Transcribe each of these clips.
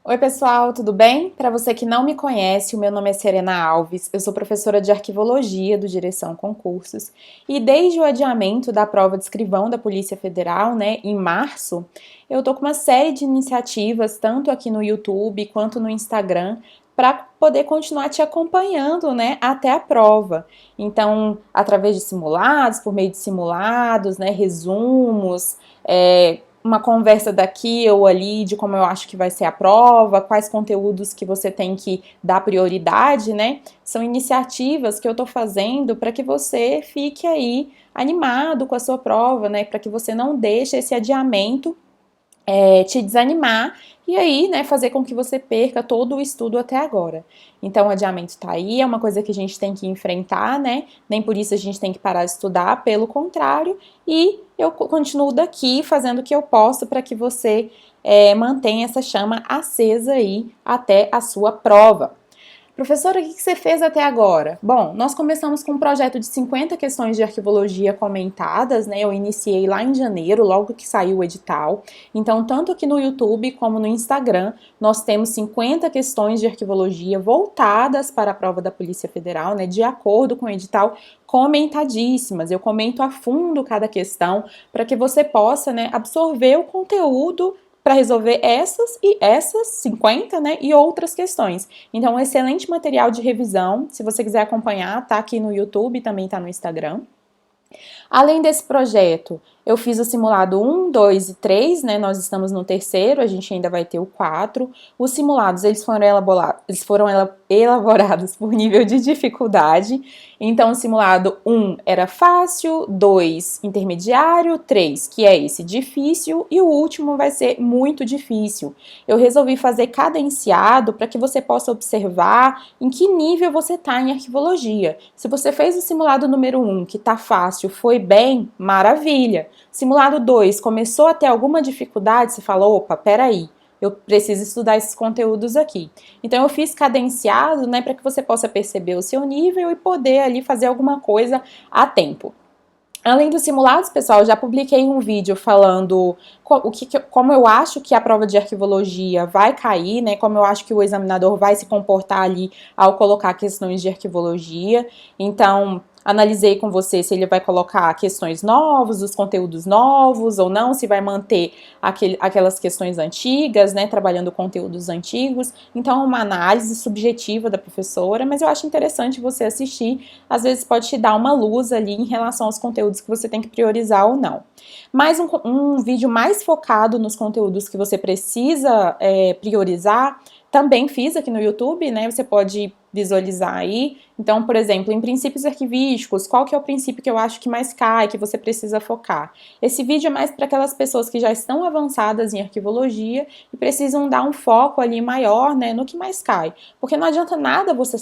Oi, pessoal, tudo bem? Para você que não me conhece, o meu nome é Serena Alves, eu sou professora de Arquivologia do Direção Concursos e desde o adiamento da prova de escrivão da Polícia Federal, em março, eu tô com uma série de iniciativas, tanto aqui no YouTube quanto no Instagram, para poder continuar te acompanhando, até a prova. Então, através de simulados, por meio de simulados, resumos, uma conversa daqui ou ali de como eu acho que vai ser a prova, quais conteúdos que você tem que dar prioridade, São iniciativas que eu tô fazendo para que você fique aí animado com a sua prova, Para que você não deixe esse adiamento te desanimar e aí, fazer com que você perca todo o estudo até agora. Então, o adiamento tá aí, é uma coisa que a gente tem que enfrentar, Nem por isso a gente tem que parar de estudar, pelo contrário, e eu continuo daqui fazendo o que eu posso para que você mantenha essa chama acesa aí até a sua prova. Professora, o que você fez até agora? Bom, nós começamos com um projeto de 50 questões de arquivologia comentadas, Eu iniciei lá em janeiro, logo que saiu o edital. Então, tanto aqui no YouTube como no Instagram, nós temos 50 questões de arquivologia voltadas para a prova da Polícia Federal, De acordo com o edital, comentadíssimas. Eu comento a fundo cada questão para que você possa, absorver o conteúdo para resolver essas 50, e outras questões. Então, um excelente material de revisão. Se você quiser acompanhar, tá aqui no YouTube, também tá no Instagram. Além desse projeto, eu fiz o simulado 1, 2 e 3, Nós estamos no terceiro, a gente ainda vai ter o 4. Os simulados, eles foram elaborados por nível de dificuldade. Então, o simulado 1 era fácil, 2 intermediário, 3, que é esse difícil, e o último vai ser muito difícil. Eu resolvi fazer cadenciado para que você possa observar em que nível você está em arquivologia. Se você fez o simulado número 1, que está fácil, foi bem, maravilha. Simulado 2, começou a ter alguma dificuldade, você fala, opa, peraí, eu preciso estudar esses conteúdos aqui. Então, eu fiz cadenciado, para que você possa perceber o seu nível e poder ali fazer alguma coisa a tempo. Além dos simulados, pessoal, eu já publiquei um vídeo falando como eu acho que a prova de arquivologia vai cair, Como eu acho que o examinador vai se comportar ali ao colocar questões de arquivologia. Então, analisei com você se ele vai colocar questões novas, os conteúdos novos ou não, se vai manter aquelas questões antigas, trabalhando conteúdos antigos. Então, é uma análise subjetiva da professora, mas eu acho interessante você assistir. Às vezes pode te dar uma luz ali em relação aos conteúdos que você tem que priorizar ou não. Mais um vídeo mais focado nos conteúdos que você precisa priorizar, também fiz aqui no YouTube, Você pode visualizar aí. Então, por exemplo, em princípios arquivísticos, qual que é o princípio que eu acho que mais cai, que você precisa focar? Esse vídeo é mais para aquelas pessoas que já estão avançadas em arquivologia e precisam dar um foco ali maior, no que mais cai. Porque não adianta nada você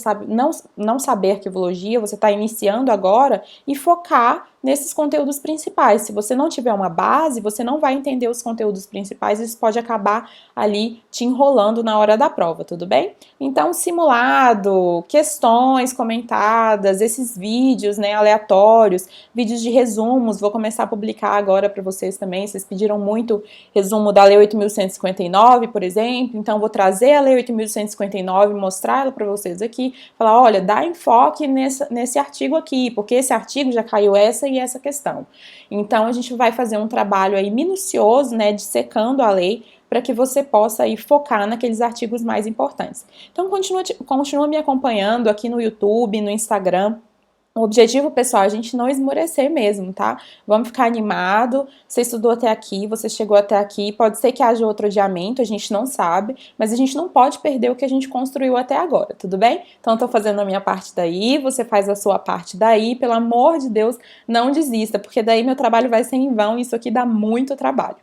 não saber arquivologia, você está iniciando agora e focar nesses conteúdos principais. Se você não tiver uma base, você não vai entender os conteúdos principais, isso pode acabar ali te enrolando na hora da prova, tudo bem? Então, simulado, questões comentadas, esses vídeos, aleatórios, vídeos de resumos, vou começar a publicar agora para vocês também, vocês pediram muito resumo da Lei 8.159, por exemplo, então vou trazer a Lei 8.159, mostrar ela para vocês aqui, falar, olha, dá enfoque nesse artigo aqui, porque esse artigo já caiu essa e essa questão. Então, a gente vai fazer um trabalho aí minucioso, dissecando a lei, para que você possa aí focar naqueles artigos mais importantes. Então, continua me acompanhando aqui no YouTube, no Instagram. O objetivo, pessoal, é a gente não esmorecer mesmo, tá? Vamos ficar animado, você estudou até aqui, você chegou até aqui, pode ser que haja outro adiamento, a gente não sabe, mas a gente não pode perder o que a gente construiu até agora, tudo bem? Então, eu tô fazendo a minha parte daí, você faz a sua parte daí, pelo amor de Deus, não desista, porque daí meu trabalho vai ser em vão e isso aqui dá muito trabalho.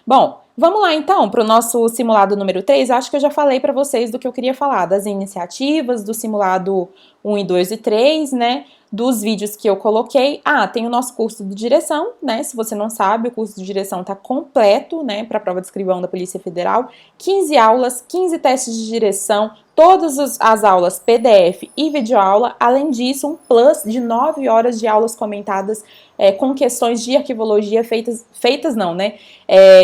Bom, vamos lá então para o nosso simulado número 3, acho que eu já falei para vocês do que eu queria falar, das iniciativas, do simulado 1 e 2 e 3, dos vídeos que eu coloquei. Tem o nosso curso de direção, Se você não sabe, o curso de direção está completo, para a prova de escrivão da Polícia Federal. 15 aulas, 15 testes de direção, todas as aulas PDF e videoaula. Além disso, um plus de 9 horas de aulas comentadas com questões de arquivologia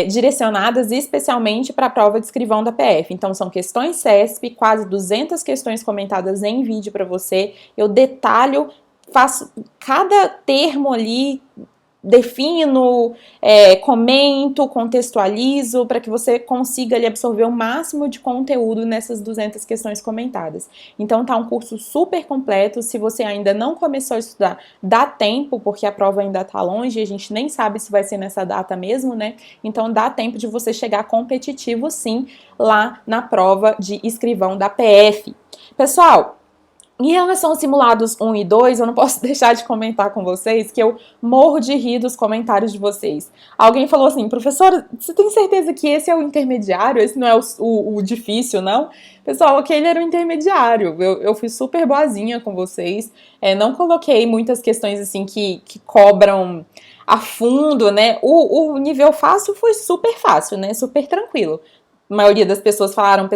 direcionadas treinadas especialmente para a prova de escrivão da PF. Então, são questões CESP, quase 200 questões comentadas em vídeo para você. Eu detalho, faço cada termo ali, defino, comento, contextualizo, para que você consiga ali absorver o máximo de conteúdo nessas 200 questões comentadas. Então tá um curso super completo. Se você ainda não começou a estudar, dá tempo, porque a prova ainda tá longe, a gente nem sabe se vai ser nessa data mesmo, né? Então dá tempo de você chegar competitivo sim, lá na prova de escrivão da PF. Pessoal, em relação aos simulados 1 e 2, eu não posso deixar de comentar com vocês que eu morro de rir dos comentários de vocês. Alguém falou assim, professora, você tem certeza que esse é o intermediário? Esse não é o difícil, não? Pessoal, aquele era o intermediário. Eu fui super boazinha com vocês. Não coloquei muitas questões assim que cobram a fundo, né? O nível fácil foi super fácil, né? Super tranquilo. A maioria das pessoas falaram,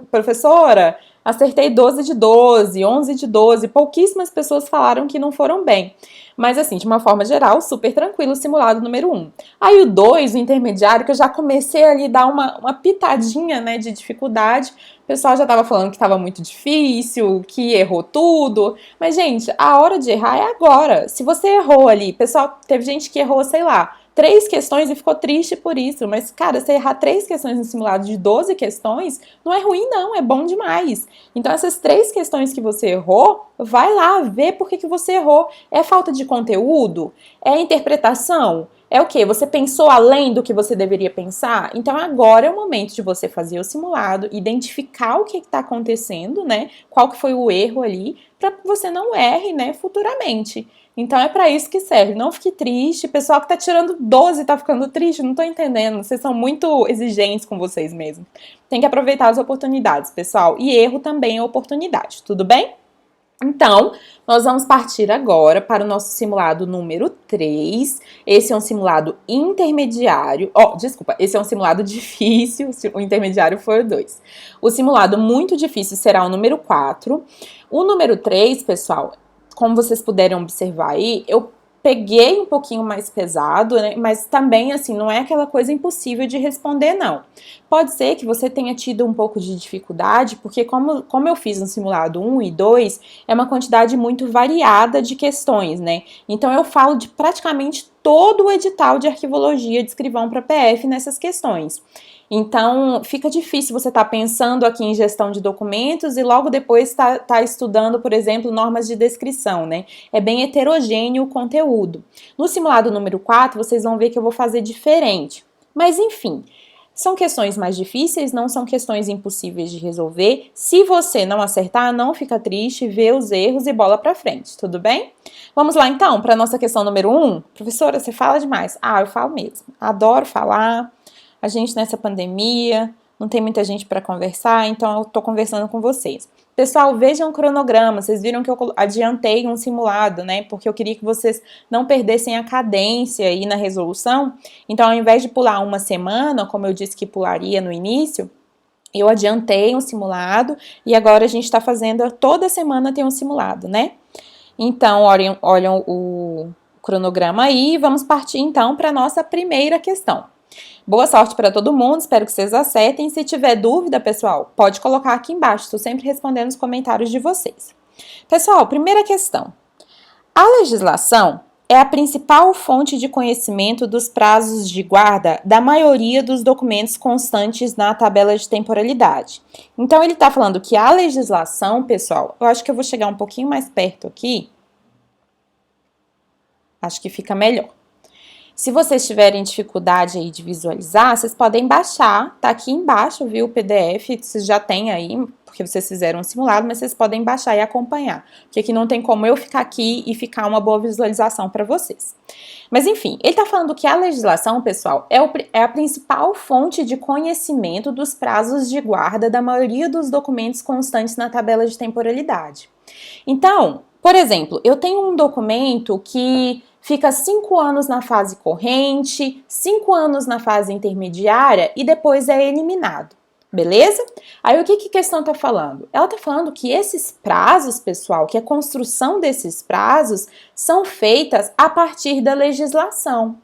professora, acertei 12 de 12, 11 de 12, pouquíssimas pessoas falaram que não foram bem. Mas assim, de uma forma geral, super tranquilo o simulado número 1. Aí o 2, o intermediário, que eu já comecei ali a dar uma pitadinha, né, de dificuldade. O pessoal já tava falando que tava muito difícil, que errou tudo. Mas, gente, a hora de errar é agora. Se você errou ali, pessoal, teve gente que errou, sei lá, 3 questões e ficou triste por isso. Mas, cara, você errar 3 questões no simulado de 12 questões, não é ruim não, é bom demais. Então, essas 3 questões que você errou, vai lá ver por que você errou. É falta de conteúdo? É interpretação? É o quê? Você pensou além do que você deveria pensar? Então, agora é o momento de você fazer o simulado, identificar o que está acontecendo, né? Qual que foi o erro ali, para que você não erre, né, futuramente. Então é para isso que serve. Não fique triste. Pessoal que tá tirando 12 tá ficando triste, não tô entendendo. Vocês são muito exigentes com vocês mesmos. Tem que aproveitar as oportunidades, pessoal. E erro também é oportunidade, tudo bem? Então, nós vamos partir agora para o nosso simulado número 3. Esse é um simulado intermediário. Desculpa, esse é um simulado difícil. O intermediário foi o 2. O simulado muito difícil será o número 4. O número 3, pessoal, como vocês puderem observar aí, eu peguei um pouquinho mais pesado, né? Mas também, assim, não é aquela coisa impossível de responder, não. Pode ser que você tenha tido um pouco de dificuldade, porque como eu fiz no simulado 1 e 2, é uma quantidade muito variada de questões, né? Então, eu falo de praticamente todo o edital de arquivologia de escrivão para PF nessas questões. Então, fica difícil você estar pensando aqui em gestão de documentos e logo depois tá estudando, por exemplo, normas de descrição, né? É bem heterogêneo o conteúdo. No simulado número 4, vocês vão ver que eu vou fazer diferente. Mas, enfim, são questões mais difíceis, não são questões impossíveis de resolver. Se você não acertar, não fica triste, vê os erros e bola pra frente, tudo bem? Vamos lá, então, para a nossa questão número 1. Professora, você fala demais. Eu falo mesmo. Adoro falar. A gente nessa pandemia, não tem muita gente para conversar, então eu tô conversando com vocês. Pessoal, vejam o cronograma, vocês viram que eu adiantei um simulado, né? Porque eu queria que vocês não perdessem a cadência aí na resolução. Então, ao invés de pular uma semana, como eu disse que pularia no início, eu adiantei um simulado e agora a gente está fazendo, toda semana tem um simulado, né? Então, olham o cronograma aí e vamos partir então para a nossa primeira questão. Boa sorte para todo mundo, espero que vocês acertem. Se tiver dúvida, pessoal, pode colocar aqui embaixo, estou sempre respondendo os comentários de vocês. Pessoal, primeira questão. A legislação é a principal fonte de conhecimento dos prazos de guarda da maioria dos documentos constantes na tabela de temporalidade. Então, ele está falando que a legislação, pessoal, eu acho que eu vou chegar um pouquinho mais perto aqui. Acho que fica melhor. Se vocês tiverem dificuldade aí de visualizar, vocês podem baixar, tá aqui embaixo, viu, o PDF, vocês já têm aí, porque vocês fizeram um simulado, mas vocês podem baixar e acompanhar, porque aqui não tem como eu ficar aqui e ficar uma boa visualização para vocês. Mas enfim, ele tá falando que a legislação, pessoal, é a principal fonte de conhecimento dos prazos de guarda da maioria dos documentos constantes na tabela de temporalidade. Então, por exemplo, eu tenho um documento que fica 5 anos na fase corrente, 5 anos na fase intermediária e depois é eliminado, beleza? Aí o que a questão está falando? Ela está falando que esses prazos, pessoal, que a construção desses prazos são feitas a partir da legislação.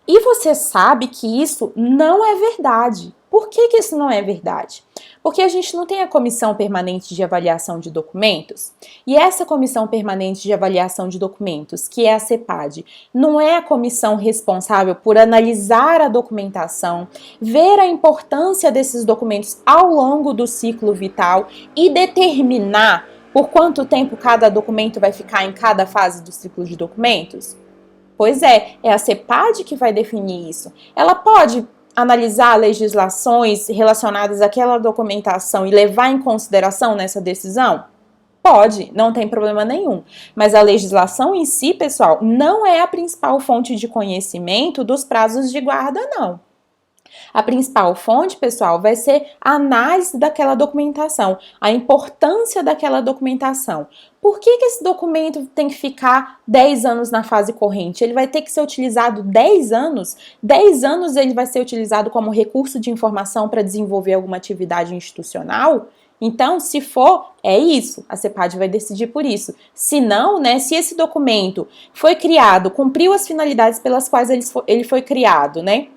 E você sabe que isso não é verdade. Por que isso não é verdade? Porque a gente não tem a Comissão Permanente de Avaliação de Documentos, e essa Comissão Permanente de Avaliação de Documentos, que é a CEPAD, não é a comissão responsável por analisar a documentação, ver a importância desses documentos ao longo do ciclo vital e determinar por quanto tempo cada documento vai ficar em cada fase do ciclo de documentos? Pois é a CEPAD que vai definir isso. Ela pode analisar legislações relacionadas àquela documentação e levar em consideração nessa decisão? Pode, não tem problema nenhum. Mas a legislação em si, pessoal, não é a principal fonte de conhecimento dos prazos de guarda, não. A principal fonte, pessoal, vai ser a análise daquela documentação, a importância daquela documentação. Por que esse documento tem que ficar 10 anos na fase corrente? Ele vai ter que ser utilizado 10 anos? 10 anos ele vai ser utilizado como recurso de informação para desenvolver alguma atividade institucional? Então, se for, é isso, a CEPAD vai decidir por isso. Se não, né, se esse documento foi criado, cumpriu as finalidades pelas quais ele foi criado, né?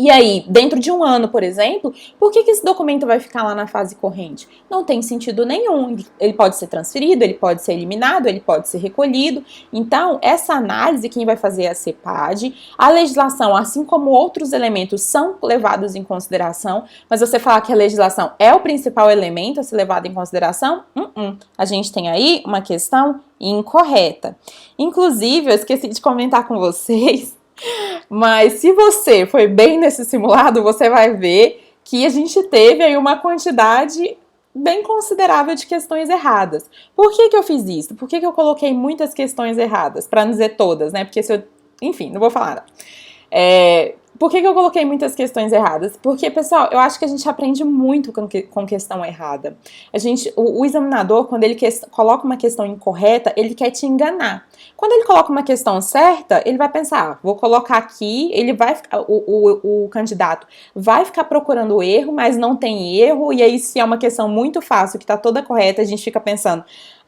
E aí, dentro de um ano, por exemplo, por que esse documento vai ficar lá na fase corrente? Não tem sentido nenhum. Ele pode ser transferido, ele pode ser eliminado, ele pode ser recolhido. Então, essa análise quem vai fazer é a CEPAD. A legislação, assim como outros elementos, são levados em consideração. Mas você falar que a legislação é o principal elemento a ser levado em consideração? A gente tem aí uma questão incorreta. Inclusive, eu esqueci de comentar com vocês, mas se você foi bem nesse simulado, você vai ver que a gente teve aí uma quantidade bem considerável de questões erradas. Por que eu fiz isso? Por que eu coloquei muitas questões erradas? Para não dizer todas, né? Porque se eu... Enfim, não vou falar nada. Por que eu coloquei muitas questões erradas? Porque, pessoal, eu acho que a gente aprende muito com questão errada. O examinador, quando ele coloca uma questão incorreta, ele quer te enganar. Quando ele coloca uma questão certa, ele vai pensar, vou colocar aqui, ele vai o candidato vai ficar procurando o erro, mas não tem erro, e aí se é uma questão muito fácil, que tá toda correta, a gente fica pensando,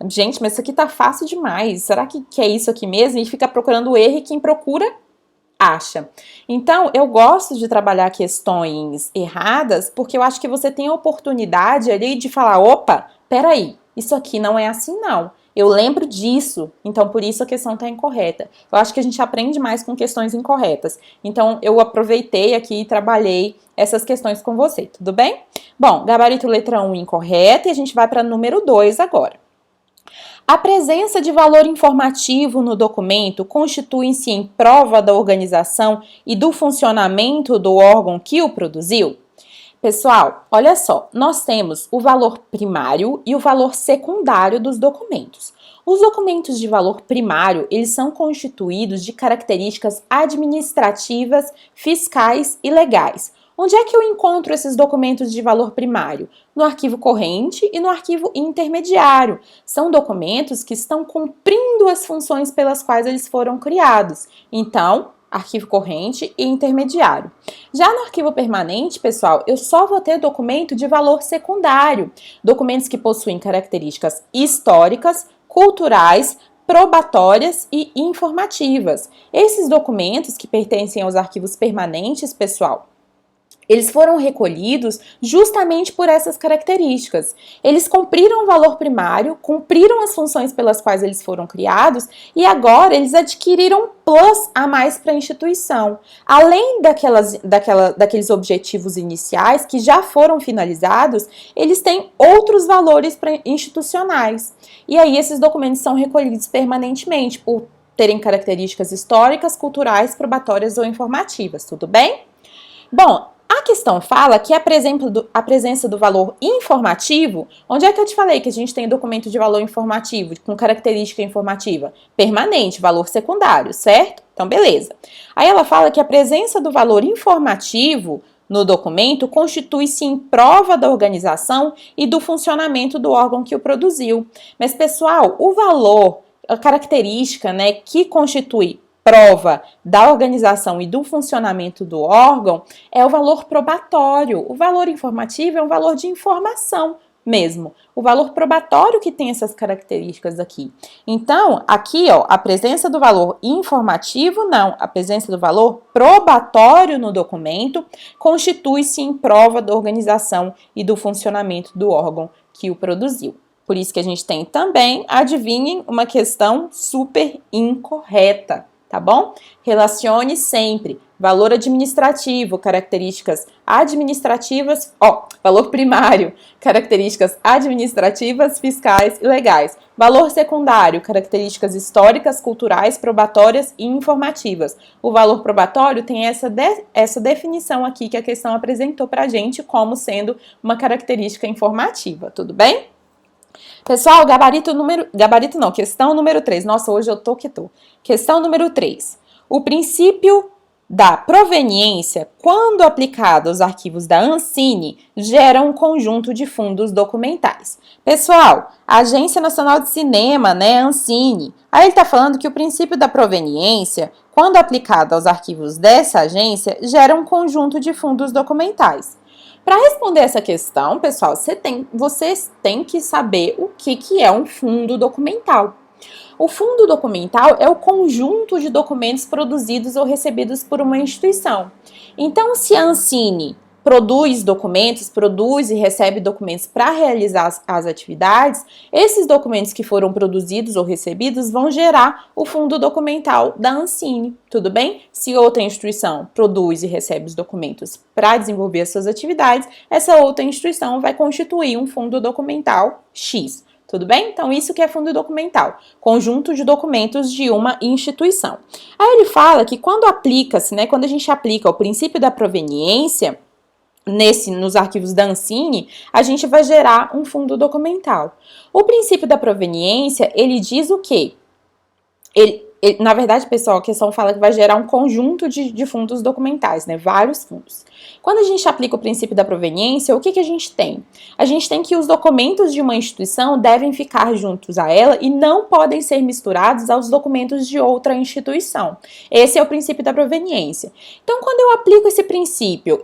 gente, mas isso aqui tá fácil demais, será que é isso aqui mesmo? E fica procurando o erro e quem procura acha. Então, eu gosto de trabalhar questões erradas porque eu acho que você tem a oportunidade ali de falar, opa, peraí, isso aqui não é assim não. Eu lembro disso, então por isso a questão está incorreta. Eu acho que a gente aprende mais com questões incorretas. Então, eu aproveitei aqui e trabalhei essas questões com você, tudo bem? Bom, gabarito letra 1 incorreta e a gente vai para número 2 agora. A presença de valor informativo no documento constitui-se em prova da organização e do funcionamento do órgão que o produziu? Pessoal, olha só, nós temos o valor primário e o valor secundário dos documentos. Os documentos de valor primário, eles são constituídos de características administrativas, fiscais e legais. Onde é que eu encontro esses documentos de valor primário? No arquivo corrente e no arquivo intermediário. São documentos que estão cumprindo as funções pelas quais eles foram criados. Então, arquivo corrente e intermediário. Já no arquivo permanente, pessoal, eu só vou ter documento de valor secundário. Documentos que possuem características históricas, culturais, probatórias e informativas. Esses documentos que pertencem aos arquivos permanentes, pessoal, eles foram recolhidos justamente por essas características. Eles cumpriram o valor primário, cumpriram as funções pelas quais eles foram criados e agora eles adquiriram um plus a mais para a instituição. Além daqueles objetivos iniciais que já foram finalizados, eles têm outros valores institucionais. E aí esses documentos são recolhidos permanentemente por terem características históricas, culturais, probatórias ou informativas, tudo bem? Bom, a questão fala que a presença do valor informativo, onde é que eu te falei que a gente tem documento de valor informativo, com característica informativa? Permanente, valor secundário, certo? Então, beleza. Aí ela fala que a presença do valor informativo no documento constitui-se em prova da organização e do funcionamento do órgão que o produziu. Mas, pessoal, o valor, a característica, né, que constitui prova da organização e do funcionamento do órgão é o valor probatório. O valor informativo é um valor de informação, mesmo. O valor probatório que tem essas características aqui. Então, aqui, ó, a presença do valor informativo, não, a presença do valor probatório no documento constitui-se em prova da organização e do funcionamento do órgão que o produziu. Por isso que a gente tem também, adivinhem, uma questão super incorreta, tá bom? Relacione sempre valor administrativo, características administrativas, valor primário, características administrativas, fiscais e legais. Valor secundário, características históricas, culturais, probatórias e informativas. O valor probatório tem essa definição aqui que a questão apresentou pra gente como sendo uma característica informativa, tudo bem? Pessoal, questão número 3. Nossa, hoje eu tô que tô. Questão número 3. O princípio da proveniência, quando aplicado aos arquivos da Ancine, gera um conjunto de fundos documentais. Pessoal, a Agência Nacional de Cinema, né, Ancine, aí ele está falando que o princípio da proveniência, quando aplicado aos arquivos dessa agência, gera um conjunto de fundos documentais. Para responder essa questão, pessoal, vocês têm que saber o que é um fundo documental. O fundo documental é o conjunto de documentos produzidos ou recebidos por uma instituição. Então, se a Ancine produz e recebe documentos para realizar as atividades, esses documentos que foram produzidos ou recebidos vão gerar o fundo documental da Ancine, tudo bem? Se outra instituição produz e recebe os documentos para desenvolver as suas atividades, essa outra instituição vai constituir um fundo documental X. Tudo bem? Então, isso que é fundo documental, conjunto de documentos de uma instituição. Aí ele fala que quando a gente aplica o princípio da proveniência, nos arquivos da Ancine, a gente vai gerar um fundo documental. O princípio da proveniência, ele diz o quê? Na verdade, pessoal, a questão fala que vai gerar um conjunto de fundos documentais, né? Vários fundos. Quando a gente aplica o princípio da proveniência, o que a gente tem? A gente tem que os documentos de uma instituição devem ficar juntos a ela e não podem ser misturados aos documentos de outra instituição. Esse é o princípio da proveniência. Então, quando eu aplico esse princípio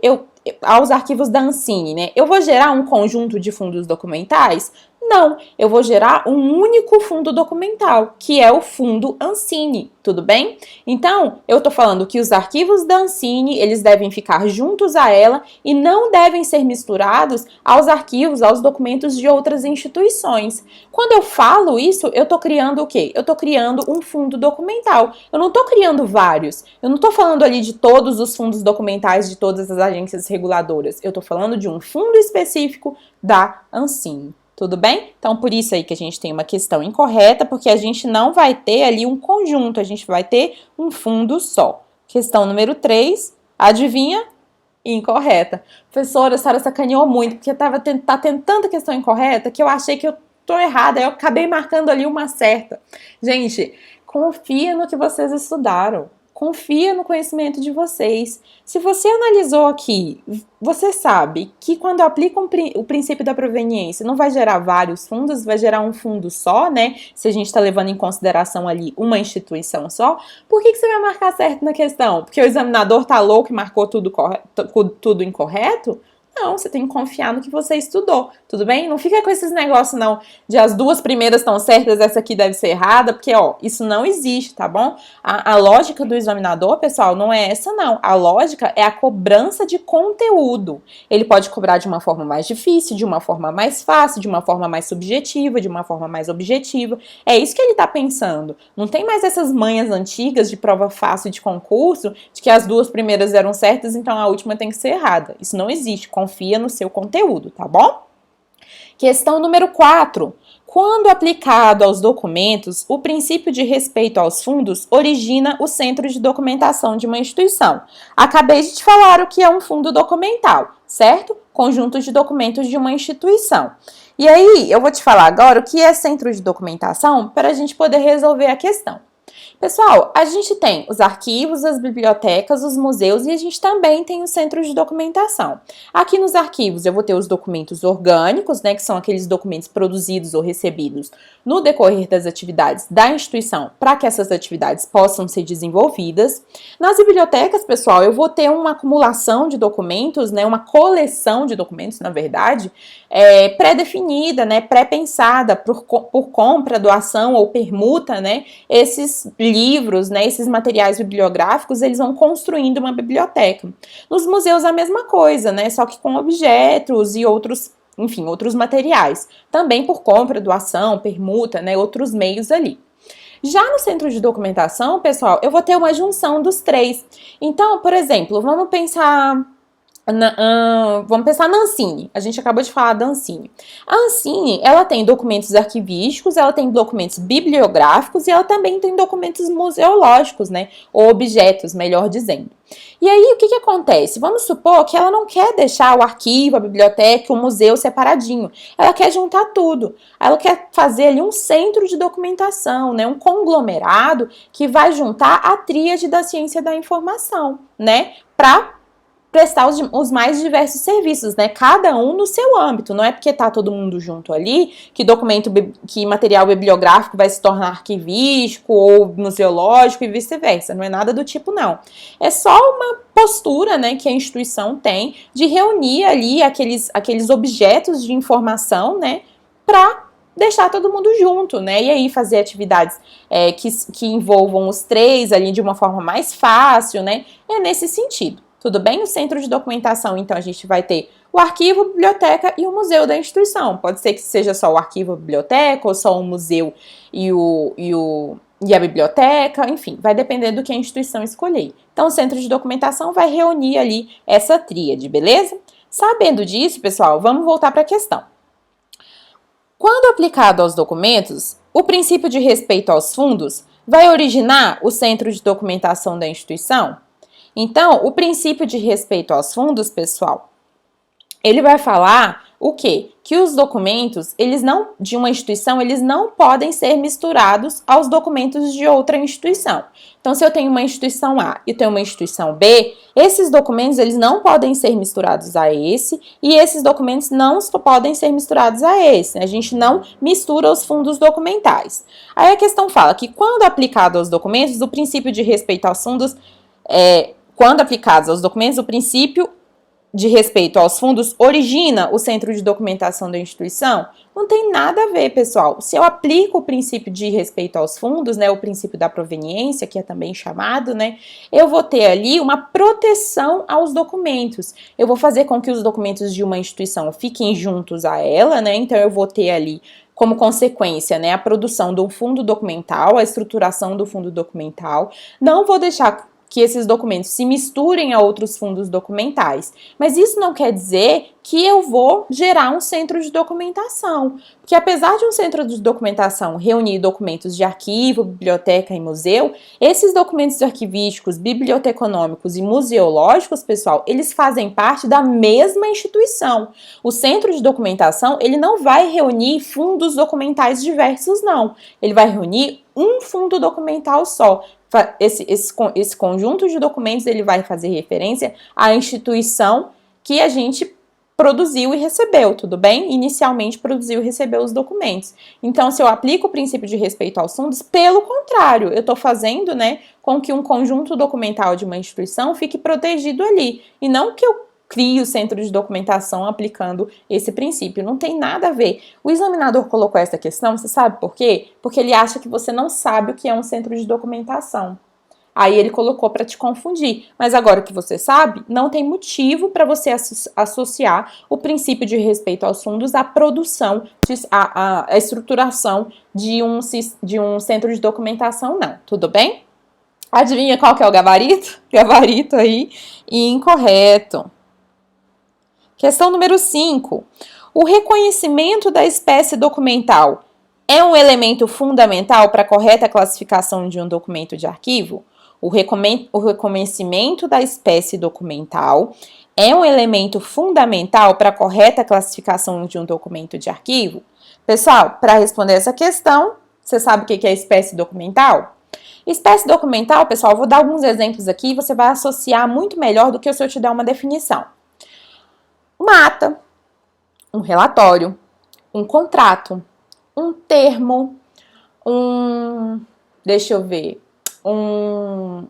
aos arquivos da Ancine, né? Eu vou gerar um conjunto de fundos documentais? Não, eu vou gerar um único fundo documental, que é o fundo Ancine, tudo bem? Então, eu tô falando que os arquivos da Ancine, eles devem ficar juntos a ela e não devem ser misturados aos documentos de outras instituições. Quando eu falo isso, eu tô criando o quê? Eu tô criando um fundo documental. Eu não tô criando vários. Eu não tô falando ali de todos os fundos documentais de todas as agências reguladoras. Eu tô falando de um fundo específico da Ancine. Tudo bem? Então, por isso aí que a gente tem uma questão incorreta, porque a gente não vai ter ali um conjunto, a gente vai ter um fundo só. Questão número 3, adivinha? Incorreta. Professora, a senhora sacaneou muito, porque tá tendo tanta questão incorreta que eu achei que eu tô errada, eu acabei marcando ali uma certa. Gente, confia no que vocês estudaram. Confia no conhecimento de vocês. Se você analisou aqui, você sabe que quando aplica o princípio da proveniência, não vai gerar vários fundos, vai gerar um fundo só, né? Se a gente está levando em consideração ali uma instituição só, por que você vai marcar certo na questão? Porque o examinador tá louco e marcou tudo incorreto? Não, você tem que confiar no que você estudou, tudo bem? Não fica com esses negócios não, de as duas primeiras estão certas, essa aqui deve ser errada, porque, isso não existe, tá bom? A lógica do examinador, pessoal, não é essa não. A lógica é a cobrança de conteúdo. Ele pode cobrar de uma forma mais difícil, de uma forma mais fácil, de uma forma mais subjetiva, de uma forma mais objetiva. É isso que ele tá pensando. Não tem mais essas manhas antigas de prova fácil de concurso, de que as duas primeiras eram certas, então a última tem que ser errada. Isso não existe. Confia no seu conteúdo, tá bom? Questão número 4. Quando aplicado aos documentos, o princípio de respeito aos fundos origina o centro de documentação de uma instituição. Acabei de te falar o que é um fundo documental, certo? Conjunto de documentos de uma instituição. E aí, eu vou te falar agora o que é centro de documentação para a gente poder resolver a questão. Pessoal, a gente tem os arquivos, as bibliotecas, os museus e a gente também tem os centros de documentação. Aqui nos arquivos eu vou ter os documentos orgânicos, né, que são aqueles documentos produzidos ou recebidos no decorrer das atividades da instituição para que essas atividades possam ser desenvolvidas. Nas bibliotecas, pessoal, eu vou ter uma acumulação de documentos, né, uma coleção de documentos, na verdade, pré-definida, né, pré-pensada por compra, doação ou permuta, né, esses livros, né, esses materiais bibliográficos, eles vão construindo uma biblioteca. Nos museus a mesma coisa, né, só que com objetos e outros, enfim, outros materiais. Também por compra, doação, permuta, né, outros meios ali. Já no centro de documentação, pessoal, eu vou ter uma junção dos três. Então, por exemplo, vamos pensar na Ancine. A gente acabou de falar da Ancine. A Ancine, ela tem documentos arquivísticos, ela tem documentos bibliográficos e ela também tem documentos museológicos, né? Ou objetos, melhor dizendo. E aí, o que acontece? Vamos supor que ela não quer deixar o arquivo, a biblioteca, o museu separadinho. Ela quer juntar tudo. Ela quer fazer ali um centro de documentação, né? Um conglomerado que vai juntar a tríade da ciência da informação, né? Para prestar os mais diversos serviços, né? Cada um no seu âmbito. Não é porque tá todo mundo junto ali que material bibliográfico vai se tornar arquivístico ou museológico e vice-versa. Não é nada do tipo, não. É só uma postura, né, que a instituição tem de reunir ali aqueles objetos de informação, né, para deixar todo mundo junto, né? E aí fazer atividades que envolvam os três ali de uma forma mais fácil, né? É nesse sentido. Tudo bem? O centro de documentação, então, a gente vai ter o arquivo, a biblioteca e o museu da instituição. Pode ser que seja só o arquivo, a biblioteca, ou só o museu e a biblioteca, enfim, vai depender do que a instituição escolher. Então, o centro de documentação vai reunir ali essa tríade, beleza? Sabendo disso, pessoal, vamos voltar para a questão. Quando aplicado aos documentos, o princípio de respeito aos fundos vai originar o centro de documentação da instituição? Então, o princípio de respeito aos fundos, pessoal, ele vai falar o quê? Que os documentos, de uma instituição, eles não podem ser misturados aos documentos de outra instituição. Então, se eu tenho uma instituição A e tenho uma instituição B, esses documentos, eles não podem ser misturados a esse, e esses documentos não podem ser misturados a esse. A gente não mistura os fundos documentais. Aí a questão fala que, quando aplicado aos documentos, o princípio de respeito aos fundos quando aplicados aos documentos, o princípio de respeito aos fundos origina o centro de documentação da instituição? Não tem nada a ver, pessoal. Se eu aplico o princípio de respeito aos fundos, né, o princípio da proveniência, que é também chamado, né, eu vou ter ali uma proteção aos documentos. Eu vou fazer com que os documentos de uma instituição fiquem juntos a ela, né, então eu vou ter ali como consequência, né, a produção do fundo documental, a estruturação do fundo documental. Não vou deixar que esses documentos se misturem a outros fundos documentais. Mas isso não quer dizer que eu vou gerar um centro de documentação. Porque apesar de um centro de documentação reunir documentos de arquivo, biblioteca e museu, esses documentos arquivísticos, biblioteconômicos e museológicos, pessoal, eles fazem parte da mesma instituição. O centro de documentação, ele não vai reunir fundos documentais diversos, não. Ele vai reunir um fundo documental só. Esse conjunto de documentos, ele vai fazer referência à instituição que a gente produziu e recebeu, tudo bem? Inicialmente produziu e recebeu os documentos. Então, se eu aplico o princípio de respeito aos fundos, pelo contrário, eu estou fazendo, né, com que um conjunto documental de uma instituição fique protegido ali, e não que eu crie o centro de documentação aplicando esse princípio. Não tem nada a ver. O examinador colocou essa questão, você sabe por quê? Porque ele acha que você não sabe o que é um centro de documentação. Aí ele colocou para te confundir. Mas agora que você sabe, não tem motivo para você associar o princípio de respeito aos fundos à produção, à estruturação de um centro de documentação, não. Tudo bem? Adivinha qual que é o gabarito? Gabarito aí, incorreto. Questão número 5. O reconhecimento da espécie documental é um elemento fundamental para a correta classificação de um documento de arquivo? O reconhecimento da espécie documental é um elemento fundamental para a correta classificação de um documento de arquivo? Pessoal, para responder essa questão, você sabe o que é espécie documental? Espécie documental, pessoal, eu vou dar alguns exemplos aqui e você vai associar muito melhor do que se eu te der uma definição. Uma ata, um relatório, um contrato, um termo, um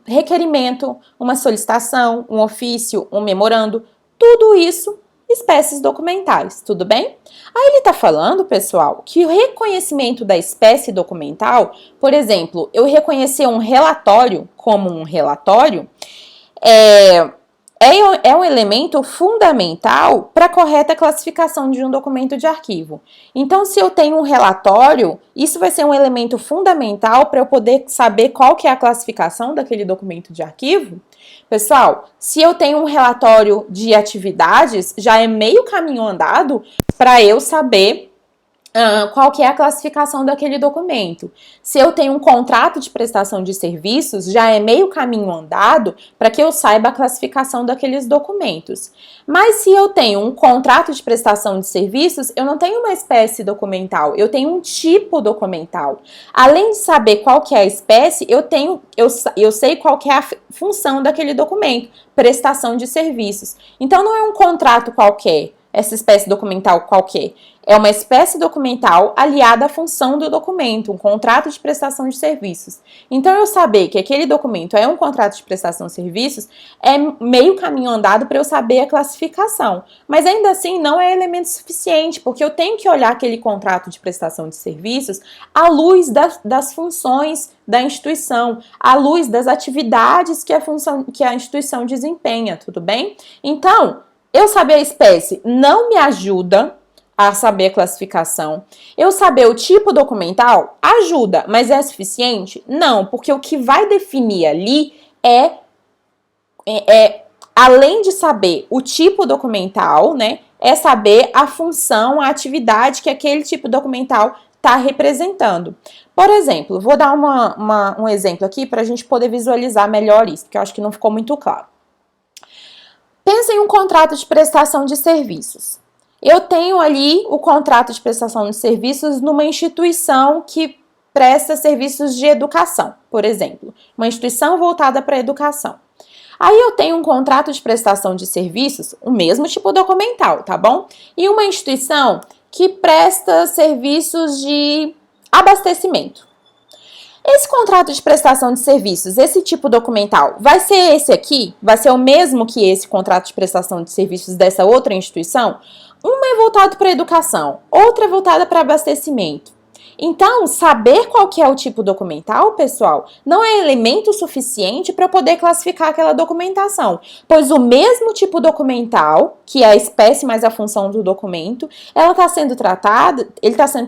requerimento, uma solicitação, um ofício, um memorando, tudo isso espécies documentais, tudo bem? Aí ele tá falando, pessoal, que o reconhecimento da espécie documental, por exemplo, eu reconhecer um relatório como um relatório, é um elemento fundamental para a correta classificação de um documento de arquivo. Então, se eu tenho um relatório, isso vai ser um elemento fundamental para eu poder saber qual que é a classificação daquele documento de arquivo. Pessoal, se eu tenho um relatório de atividades, já é meio caminho andado para eu saber qual que é a classificação daquele documento. Se eu tenho um contrato de prestação de serviços, já é meio caminho andado para que eu saiba a classificação daqueles documentos. Mas se eu tenho um contrato de prestação de serviços, eu não tenho uma espécie documental, eu tenho um tipo documental. Além de saber qual que é a espécie, eu sei qual que é a função daquele documento, prestação de serviços. Então não é um contrato qualquer, essa espécie documental qualquer. É uma espécie documental aliada à função do documento, um contrato de prestação de serviços. Então, eu saber que aquele documento é um contrato de prestação de serviços é meio caminho andado para eu saber a classificação. Mas ainda assim, não é elemento suficiente, porque eu tenho que olhar aquele contrato de prestação de serviços à luz das funções da instituição, à luz das atividades que a instituição desempenha, tudo bem? Então, eu saber a espécie não me ajuda a saber a classificação. Eu saber o tipo documental ajuda, mas é suficiente? Não, porque o que vai definir ali além de saber o tipo documental, né, é saber a função, a atividade que aquele tipo documental está representando. Por exemplo, vou dar um exemplo aqui para a gente poder visualizar melhor isso, porque eu acho que não ficou muito claro. Pensa em um contrato de prestação de serviços. Eu tenho ali o contrato de prestação de serviços numa instituição que presta serviços de educação, por exemplo, uma instituição voltada para a educação. Aí eu tenho um contrato de prestação de serviços, o mesmo tipo documental, tá bom? E uma instituição que presta serviços de abastecimento. Esse contrato de prestação de serviços, esse tipo documental, vai ser esse aqui? Vai ser o mesmo que esse contrato de prestação de serviços dessa outra instituição? Uma é voltada para educação, outra é voltada para abastecimento. Então, saber qual que é o tipo documental, pessoal, não é elemento suficiente para poder classificar aquela documentação, pois o mesmo tipo documental, que é a espécie mais a função do documento, ele está sendo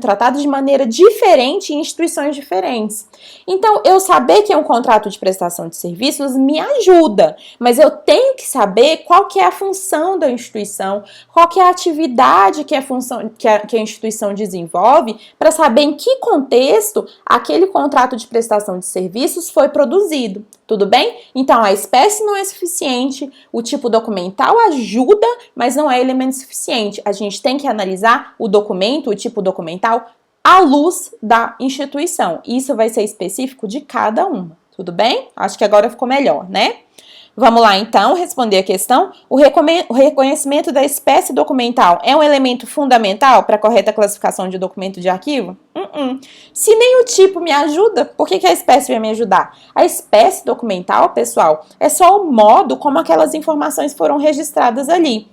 tratado de maneira diferente em instituições diferentes. Então, eu saber que é um contrato de prestação de serviços me ajuda, mas eu tenho que saber qual que é a função da instituição, qual que é a atividade que a instituição desenvolve, para saber em que contexto aquele contrato de prestação de serviços foi produzido, tudo bem? Então, a espécie não é suficiente, o tipo documental ajuda, mas não é elemento suficiente. A gente tem que analisar o documento, o tipo documental, à luz da instituição. Isso vai ser específico de cada uma, tudo bem? Acho que agora ficou melhor, né? Vamos lá, então, responder a questão. O reconhecimento da espécie documental é um elemento fundamental para a correta classificação de documento de arquivo? Se nem o tipo me ajuda, por que a espécie vai me ajudar? A espécie documental, pessoal, é só o modo como aquelas informações foram registradas ali.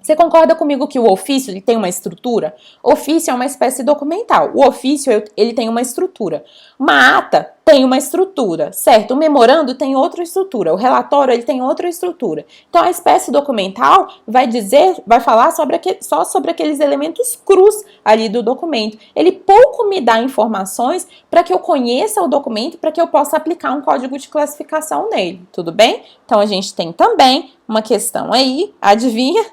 Você concorda comigo que o ofício ele tem uma estrutura? Ofício é uma espécie documental. O ofício ele tem uma estrutura. Uma ata tem uma estrutura, certo? O memorando tem outra estrutura. O relatório ele tem outra estrutura. Então a espécie documental vai falar só sobre aqueles elementos crus ali do documento. Ele pouco me dá informações para que eu conheça o documento, para que eu possa aplicar um código de classificação nele. Tudo bem? Então a gente tem também uma questão aí, adivinha?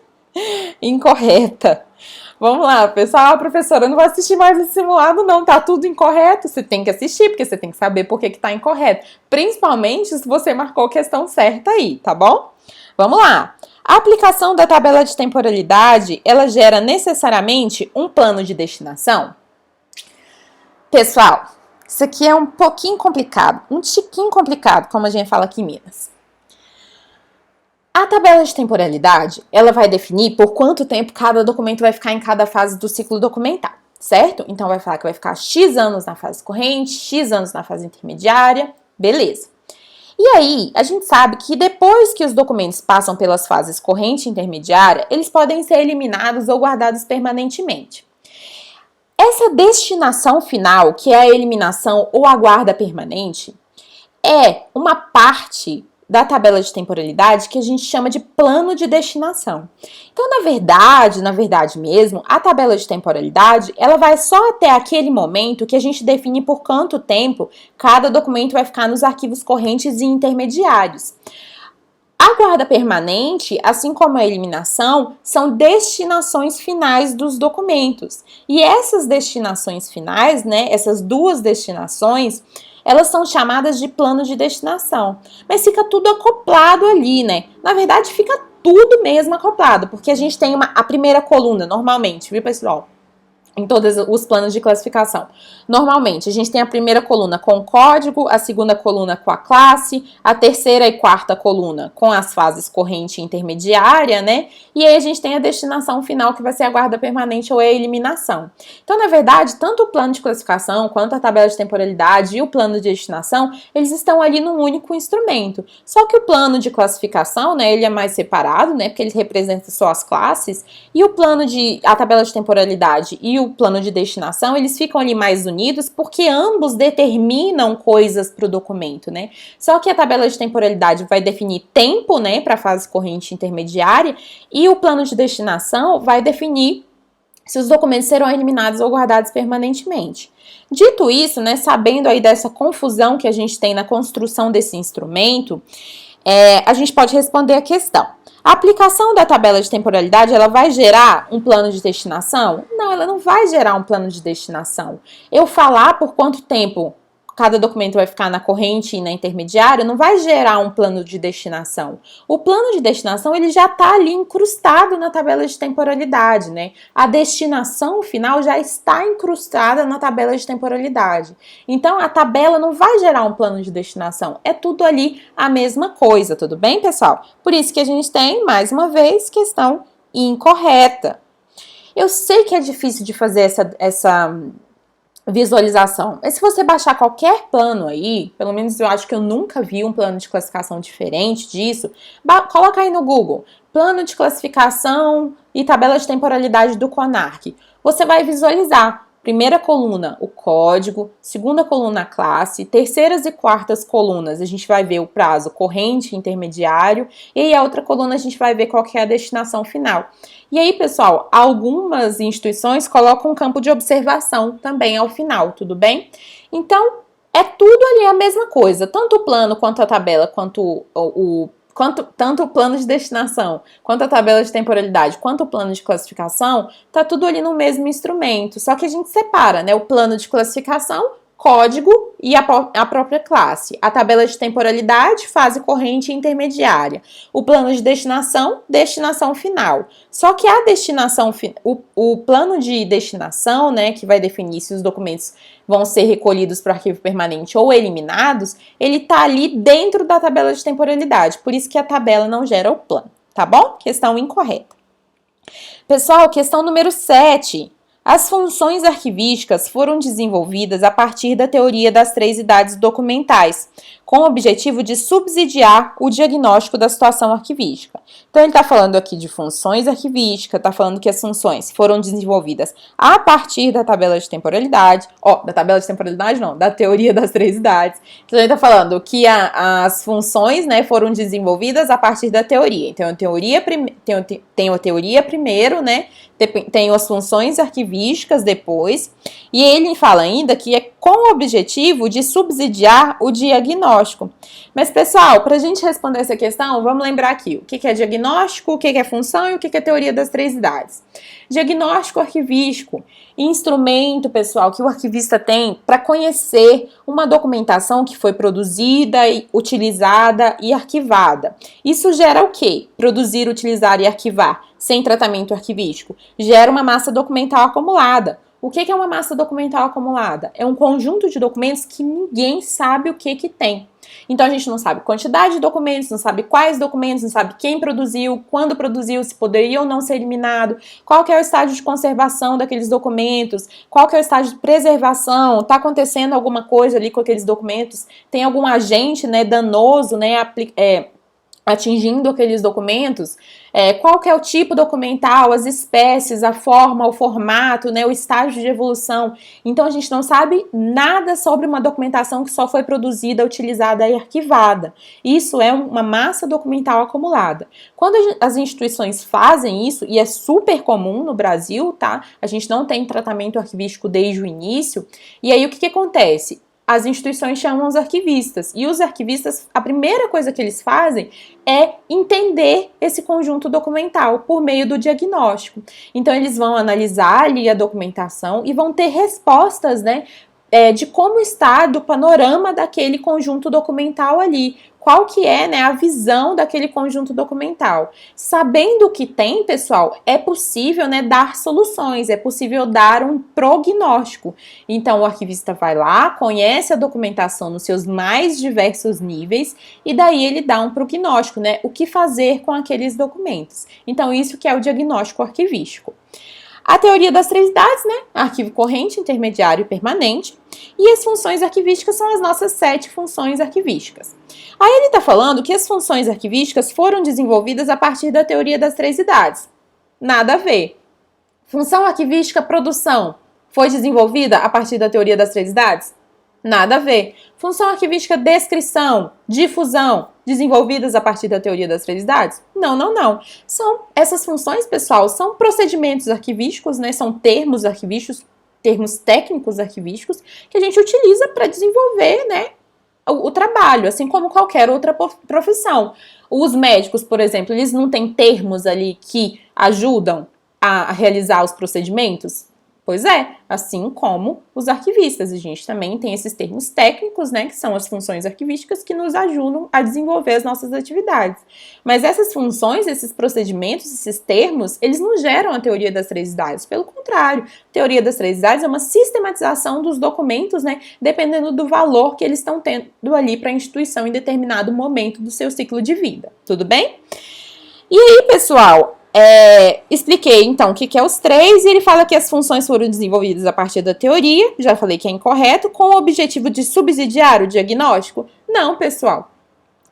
Incorreta. Vamos lá, pessoal. Professora, eu não vou assistir mais esse simulado, não. Tá tudo incorreto. Você tem que assistir, porque você tem que saber por que tá incorreto. Principalmente se você marcou a questão certa aí, tá bom? Vamos lá. A aplicação da tabela de temporalidade, ela gera necessariamente um plano de destinação? Pessoal, Isso aqui é um pouquinho complicado, um tiquinho complicado, como a gente fala aqui em Minas. A tabela de temporalidade, ela vai definir por quanto tempo cada documento vai ficar em cada fase do ciclo documental, certo? Então, vai falar que vai ficar X anos na fase corrente, X anos na fase intermediária, beleza. E aí, a gente sabe que depois que os documentos passam pelas fases corrente e intermediária, eles podem ser eliminados ou guardados permanentemente. Essa destinação final, que é a eliminação ou a guarda permanente, é uma parte da tabela de temporalidade que a gente chama de plano de destinação. Então, na verdade mesmo, a tabela de temporalidade, ela vai só até aquele momento que a gente define por quanto tempo cada documento vai ficar nos arquivos correntes e intermediários. A guarda permanente, assim como a eliminação, são destinações finais dos documentos. E essas destinações finais, né, essas duas destinações, elas são chamadas de plano de destinação. Mas fica tudo acoplado ali, né? Na verdade, fica tudo mesmo acoplado, porque a gente tem a primeira coluna, normalmente, viu, pessoal? Em todos os planos de classificação. Normalmente, a gente tem a primeira coluna com o código, a segunda coluna com a classe, a terceira e quarta coluna com as fases corrente e intermediária, né? E aí a gente tem a destinação final, que vai ser a guarda permanente ou a eliminação. Então, na verdade, tanto o plano de classificação, quanto a tabela de temporalidade e o plano de destinação, eles estão ali num único instrumento. Só que o plano de classificação, né, ele é mais separado, né, porque ele representa só as classes, e a tabela de temporalidade e o plano de destinação, eles ficam ali mais unidos porque ambos determinam coisas para o documento, né? Só que a tabela de temporalidade vai definir tempo, né, para a fase corrente intermediária, e o plano de destinação vai definir se os documentos serão eliminados ou guardados permanentemente. Dito isso, né, sabendo aí dessa confusão que a gente tem na construção desse instrumento, a gente pode responder a questão. A aplicação da tabela de temporalidade, ela vai gerar um plano de destinação? Não, ela não vai gerar um plano de destinação. Eu falar por quanto tempo cada documento vai ficar na corrente e na intermediária, não vai gerar um plano de destinação. O plano de destinação, ele já está ali incrustado na tabela de temporalidade, né? A destinação final já está incrustada na tabela de temporalidade. Então, a tabela não vai gerar um plano de destinação. É tudo ali a mesma coisa, tudo bem, pessoal? Por isso que a gente tem, mais uma vez, questão incorreta. Eu sei que é difícil de fazer essa visualização. Mas se você baixar qualquer plano aí, pelo menos eu acho que eu nunca vi um plano de classificação diferente disso, coloca aí no Google, plano de classificação e tabela de temporalidade do CONARC. Você vai visualizar. Primeira coluna, o código, segunda coluna, a classe, terceiras e quartas colunas, a gente vai ver o prazo corrente, intermediário, e aí a outra coluna a gente vai ver qual que é a destinação final. E aí, pessoal, algumas instituições colocam um campo de observação também ao final, tudo bem? Então, é tudo ali a mesma coisa, tanto o plano quanto a tabela, quanto tanto o plano de destinação, quanto a tabela de temporalidade, quanto o plano de classificação, tá tudo ali no mesmo instrumento, só que a gente separa, né, o plano de classificação, código e a própria classe. A tabela de temporalidade, fase corrente e intermediária. O plano de destinação, destinação final. Só que a destinação, o plano de destinação, né, que vai definir se os documentos vão ser recolhidos para o arquivo permanente ou eliminados, ele tá ali dentro da tabela de temporalidade. Por isso que a tabela não gera o plano, tá bom? Questão incorreta. Pessoal, questão número 7. As funções arquivísticas foram desenvolvidas a partir da teoria das 3 idades documentais, com o objetivo de subsidiar o diagnóstico da situação arquivística. Então, ele está falando aqui de funções arquivísticas, está falando que as funções foram desenvolvidas a partir da tabela de temporalidade, da tabela de temporalidade não, da teoria das 3 idades. Então, ele está falando que as funções, né, foram desenvolvidas a partir da teoria. Então, tem a teoria primeiro, né, tem as funções arquivísticas depois, e ele fala ainda que é com o objetivo de subsidiar o diagnóstico. Mas, pessoal, para a gente responder essa questão, vamos lembrar aqui o que é diagnóstico, o que é função e o que é teoria das 3 idades. Diagnóstico arquivístico, instrumento, pessoal, que o arquivista tem para conhecer uma documentação que foi produzida, utilizada e arquivada. Isso gera o quê? Produzir, utilizar e arquivar, sem tratamento arquivístico. Gera uma massa documental acumulada. O que é uma massa documental acumulada? É um conjunto de documentos que ninguém sabe o que tem. Então a gente não sabe quantidade de documentos, não sabe quais documentos, não sabe quem produziu, quando produziu, se poderia ou não ser eliminado, qual que é o estágio de conservação daqueles documentos, qual que é o estágio de preservação, está acontecendo alguma coisa ali com aqueles documentos, tem algum agente, né, danoso, né, atingindo aqueles documentos, qual que é o tipo documental, as espécies, a forma, o formato, né, o estágio de evolução. Então a gente não sabe nada sobre uma documentação que só foi produzida, utilizada e arquivada. Isso é uma massa documental acumulada. Quando as instituições fazem isso, e é super comum no Brasil, tá? A gente não tem tratamento arquivístico desde o início, e aí o que acontece? As instituições chamam os arquivistas, e os arquivistas, a primeira coisa que eles fazem é entender esse conjunto documental por meio do diagnóstico. Então eles vão analisar ali a documentação e vão ter respostas, né, de como está do panorama daquele conjunto documental ali. Qual que é, né, a visão daquele conjunto documental. Sabendo o que tem, pessoal, é possível, né, dar soluções, é possível dar um prognóstico. Então, o arquivista vai lá, conhece a documentação nos seus mais diversos níveis e daí ele dá um prognóstico, né, o que fazer com aqueles documentos. Então, isso que é o diagnóstico arquivístico. A teoria das três idades, né? Arquivo corrente, intermediário e permanente. E as funções arquivísticas são as nossas 7 funções arquivísticas. Aí ele está falando que as funções arquivísticas foram desenvolvidas a partir da teoria das três idades. Nada a ver. Função arquivística produção foi desenvolvida a partir da teoria das três idades? Nada a ver. Função arquivística descrição, difusão, desenvolvidas a partir da teoria das três idades? Não. Essas funções, pessoal, são procedimentos arquivísticos, né? São termos arquivísticos, termos técnicos arquivísticos que a gente utiliza para desenvolver, né, o trabalho, assim como qualquer outra profissão. Os médicos, por exemplo, eles não têm termos ali que ajudam a realizar os procedimentos? Pois é, assim como os arquivistas. A gente também tem esses termos técnicos, né, que são as funções arquivísticas que nos ajudam a desenvolver as nossas atividades. Mas essas funções, esses procedimentos, esses termos, eles não geram a teoria das três idades. Pelo contrário, a teoria das três idades é uma sistematização dos documentos, né, dependendo do valor que eles estão tendo ali para a instituição em determinado momento do seu ciclo de vida. Tudo bem? E aí, pessoal, expliquei então o que é os três, e ele fala que as funções foram desenvolvidas a partir da teoria, já falei que é incorreto, com o objetivo de subsidiar o diagnóstico? Não, pessoal.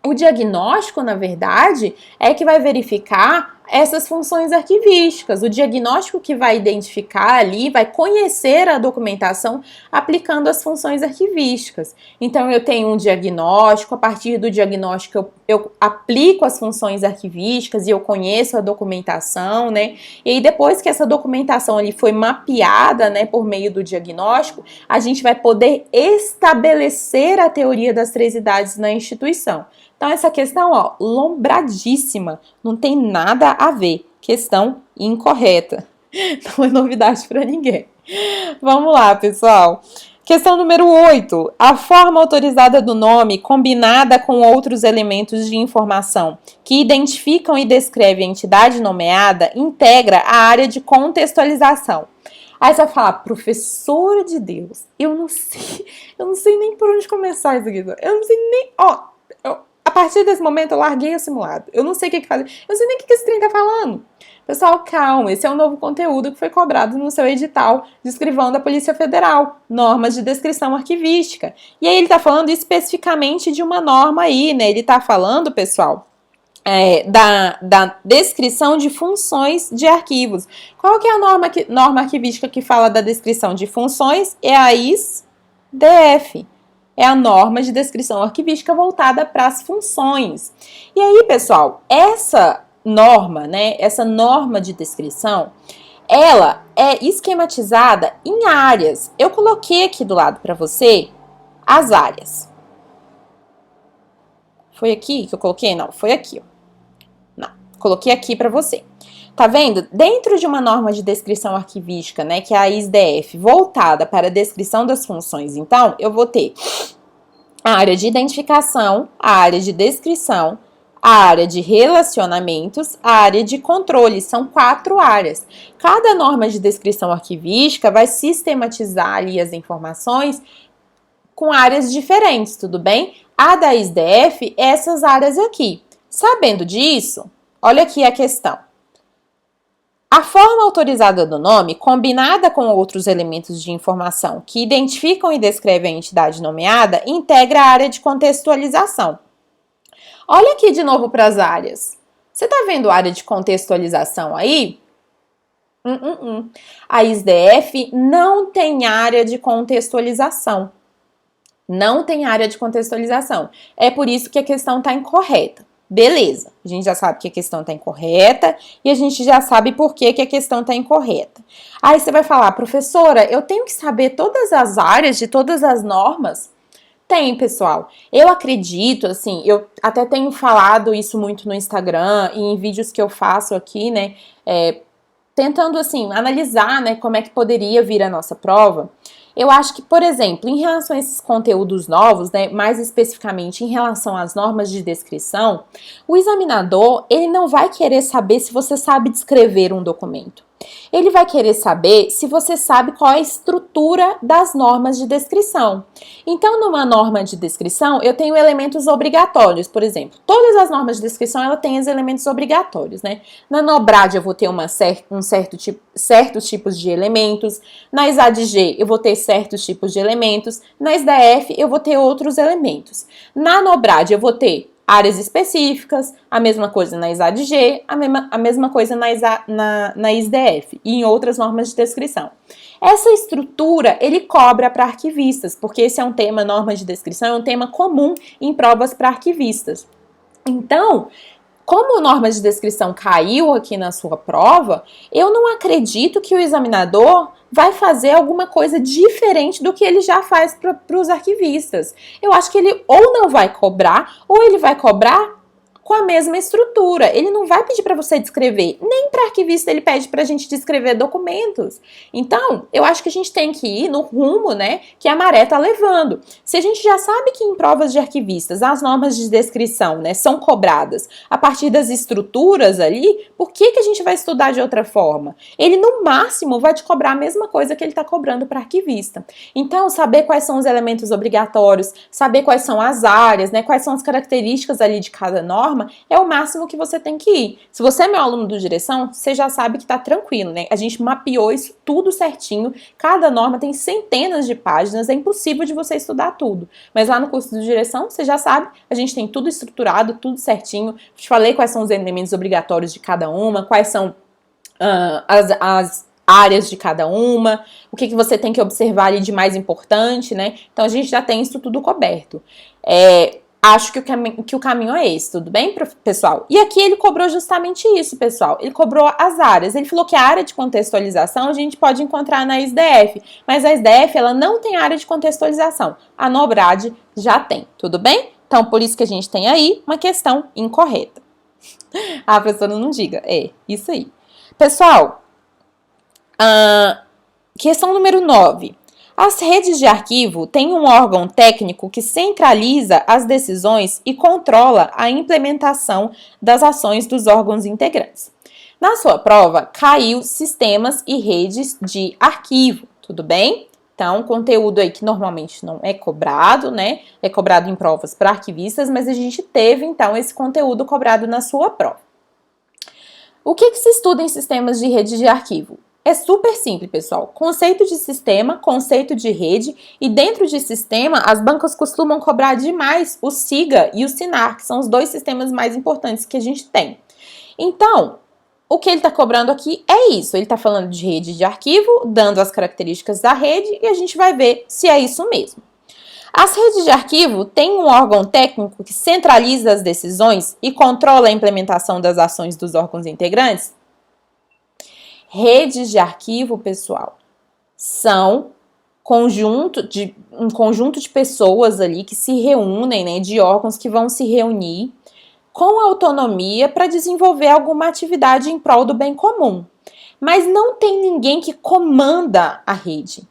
O diagnóstico, na verdade, é que vai verificar essas funções arquivísticas. O diagnóstico que vai identificar ali, vai conhecer a documentação aplicando as funções arquivísticas. Então, eu tenho um diagnóstico, a partir do diagnóstico eu aplico as funções arquivísticas e eu conheço a documentação, né? E aí, depois que essa documentação ali foi mapeada, né, por meio do diagnóstico, a gente vai poder estabelecer a teoria das três idades na instituição. Então, essa questão, ó, lombradíssima, não tem nada a ver. Questão incorreta. Não é novidade para ninguém. Vamos lá, pessoal. Questão número 8. A forma autorizada do nome, combinada com outros elementos de informação que identificam e descrevem a entidade nomeada, integra a área de contextualização. Aí você vai falar, professora de Deus, eu não sei nem por onde começar isso aqui. Eu não sei nem, a partir desse momento eu larguei o simulado. Eu não sei o que fazer. Eu não sei nem o que esse trem tá falando. Pessoal, calma. Esse é um novo conteúdo que foi cobrado no seu edital de escrivão da Polícia Federal. Normas de descrição arquivística. E aí ele tá falando especificamente de uma norma aí, né? Ele tá falando, pessoal, da descrição de funções de arquivos. Qual que é a norma arquivística que fala da descrição de funções? É a IS-DF. É a norma de descrição arquivística voltada para as funções. E aí, pessoal, essa norma, né, essa norma de descrição, ela é esquematizada em áreas. Eu coloquei aqui do lado para você as áreas. Foi aqui que eu coloquei? Não, foi aqui. Não, coloquei aqui para você. Tá vendo? Dentro de uma norma de descrição arquivística, né, que é a IS-DF, voltada para a descrição das funções, então, eu vou ter a área de identificação, a área de descrição, a área de relacionamentos, a área de controle. São 4 áreas. Cada norma de descrição arquivística vai sistematizar ali as informações com áreas diferentes, tudo bem? A da SDF é essas áreas aqui. Sabendo disso, olha aqui a questão. A forma autorizada do nome, combinada com outros elementos de informação que identificam e descrevem a entidade nomeada, integra a área de contextualização. Olha aqui de novo para as áreas. Você está vendo a área de contextualização aí? A SDF não tem área de contextualização. Não tem área de contextualização. É por isso que a questão está incorreta. Beleza, a gente já sabe que a questão está incorreta e a gente já sabe por que a questão está incorreta. Aí você vai falar, professora, eu tenho que saber todas as áreas de todas as normas? Tem, pessoal. Eu acredito, assim, eu até tenho falado isso muito no Instagram e em vídeos que eu faço aqui, né, tentando, assim, analisar, né, como é que poderia vir a nossa prova. Eu acho que, por exemplo, em relação a esses conteúdos novos, né, mais especificamente em relação às normas de descrição, o examinador, ele não vai querer saber se você sabe descrever um documento. Ele vai querer saber se você sabe qual é a estrutura das normas de descrição. Então, numa norma de descrição, eu tenho elementos obrigatórios, por exemplo. Todas as normas de descrição, ela tem os elementos obrigatórios, né? Na NOBRAD, eu vou ter certos tipos de elementos. Na ESADG, eu vou ter certos tipos de elementos. Na SDF, eu vou ter outros elementos. Na NOBRAD, eu vou ter áreas específicas, a mesma coisa na ESADG, a mesma coisa na SDF e em outras normas de descrição. Essa estrutura, ele cobra para arquivistas, porque esse é um tema, norma de descrição, é um tema comum em provas para arquivistas. Então, como norma de descrição caiu aqui na sua prova, eu não acredito que o examinador vai fazer alguma coisa diferente do que ele já faz para os arquivistas. Eu acho que ele ou não vai cobrar, ou ele vai cobrar com a mesma estrutura. Ele não vai pedir para você descrever, nem para arquivista ele pede para a gente descrever documentos. Então, eu acho que a gente tem que ir no rumo, né, que a maré tá levando. Se a gente já sabe que em provas de arquivistas as normas de descrição, né, são cobradas a partir das estruturas ali, por que a gente vai estudar de outra forma? Ele, no máximo, vai te cobrar a mesma coisa que ele está cobrando para arquivista. Então, saber quais são os elementos obrigatórios, saber quais são as áreas, né, quais são as características ali de cada norma, é o máximo que você tem que ir. Se você é meu aluno do direção, você já sabe que tá tranquilo, né? A gente mapeou isso tudo certinho, cada norma tem centenas de páginas, é impossível de você estudar tudo. Mas lá no curso de direção, você já sabe, a gente tem tudo estruturado, tudo certinho. Te falei quais são os elementos obrigatórios de cada uma, quais são as áreas de cada uma, o que você tem que observar ali de mais importante, né? Então a gente já tem isso tudo coberto. Acho que o caminho é esse, tudo bem, pessoal? E aqui ele cobrou justamente isso, pessoal. Ele cobrou as áreas. Ele falou que a área de contextualização a gente pode encontrar na SDF, mas a SDF ela não tem área de contextualização. A NOBRAD já tem, tudo bem? Então, por isso que a gente tem aí uma questão incorreta. A professora não diga. É, isso aí. Pessoal, questão número 9. As redes de arquivo têm um órgão técnico que centraliza as decisões e controla a implementação das ações dos órgãos integrantes. Na sua prova, caiu sistemas e redes de arquivo, tudo bem? Então, conteúdo aí que normalmente não é cobrado, né? É cobrado em provas para arquivistas, mas a gente teve, então, esse conteúdo cobrado na sua prova. O que se estuda em sistemas de rede de arquivo? É super simples, pessoal. Conceito de sistema, conceito de rede, e dentro de sistema, as bancas costumam cobrar demais o SIGA e o SINAR, que são os dois sistemas mais importantes que a gente tem. Então, o que ele está cobrando aqui é isso. Ele está falando de rede de arquivo, dando as características da rede, e a gente vai ver se é isso mesmo. As redes de arquivo têm um órgão técnico que centraliza as decisões e controla a implementação das ações dos órgãos integrantes? Redes de arquivo, pessoal, são um conjunto de pessoas ali que se reúnem, né, de órgãos que vão se reunir com autonomia para desenvolver alguma atividade em prol do bem comum. Mas não tem ninguém que comanda a rede.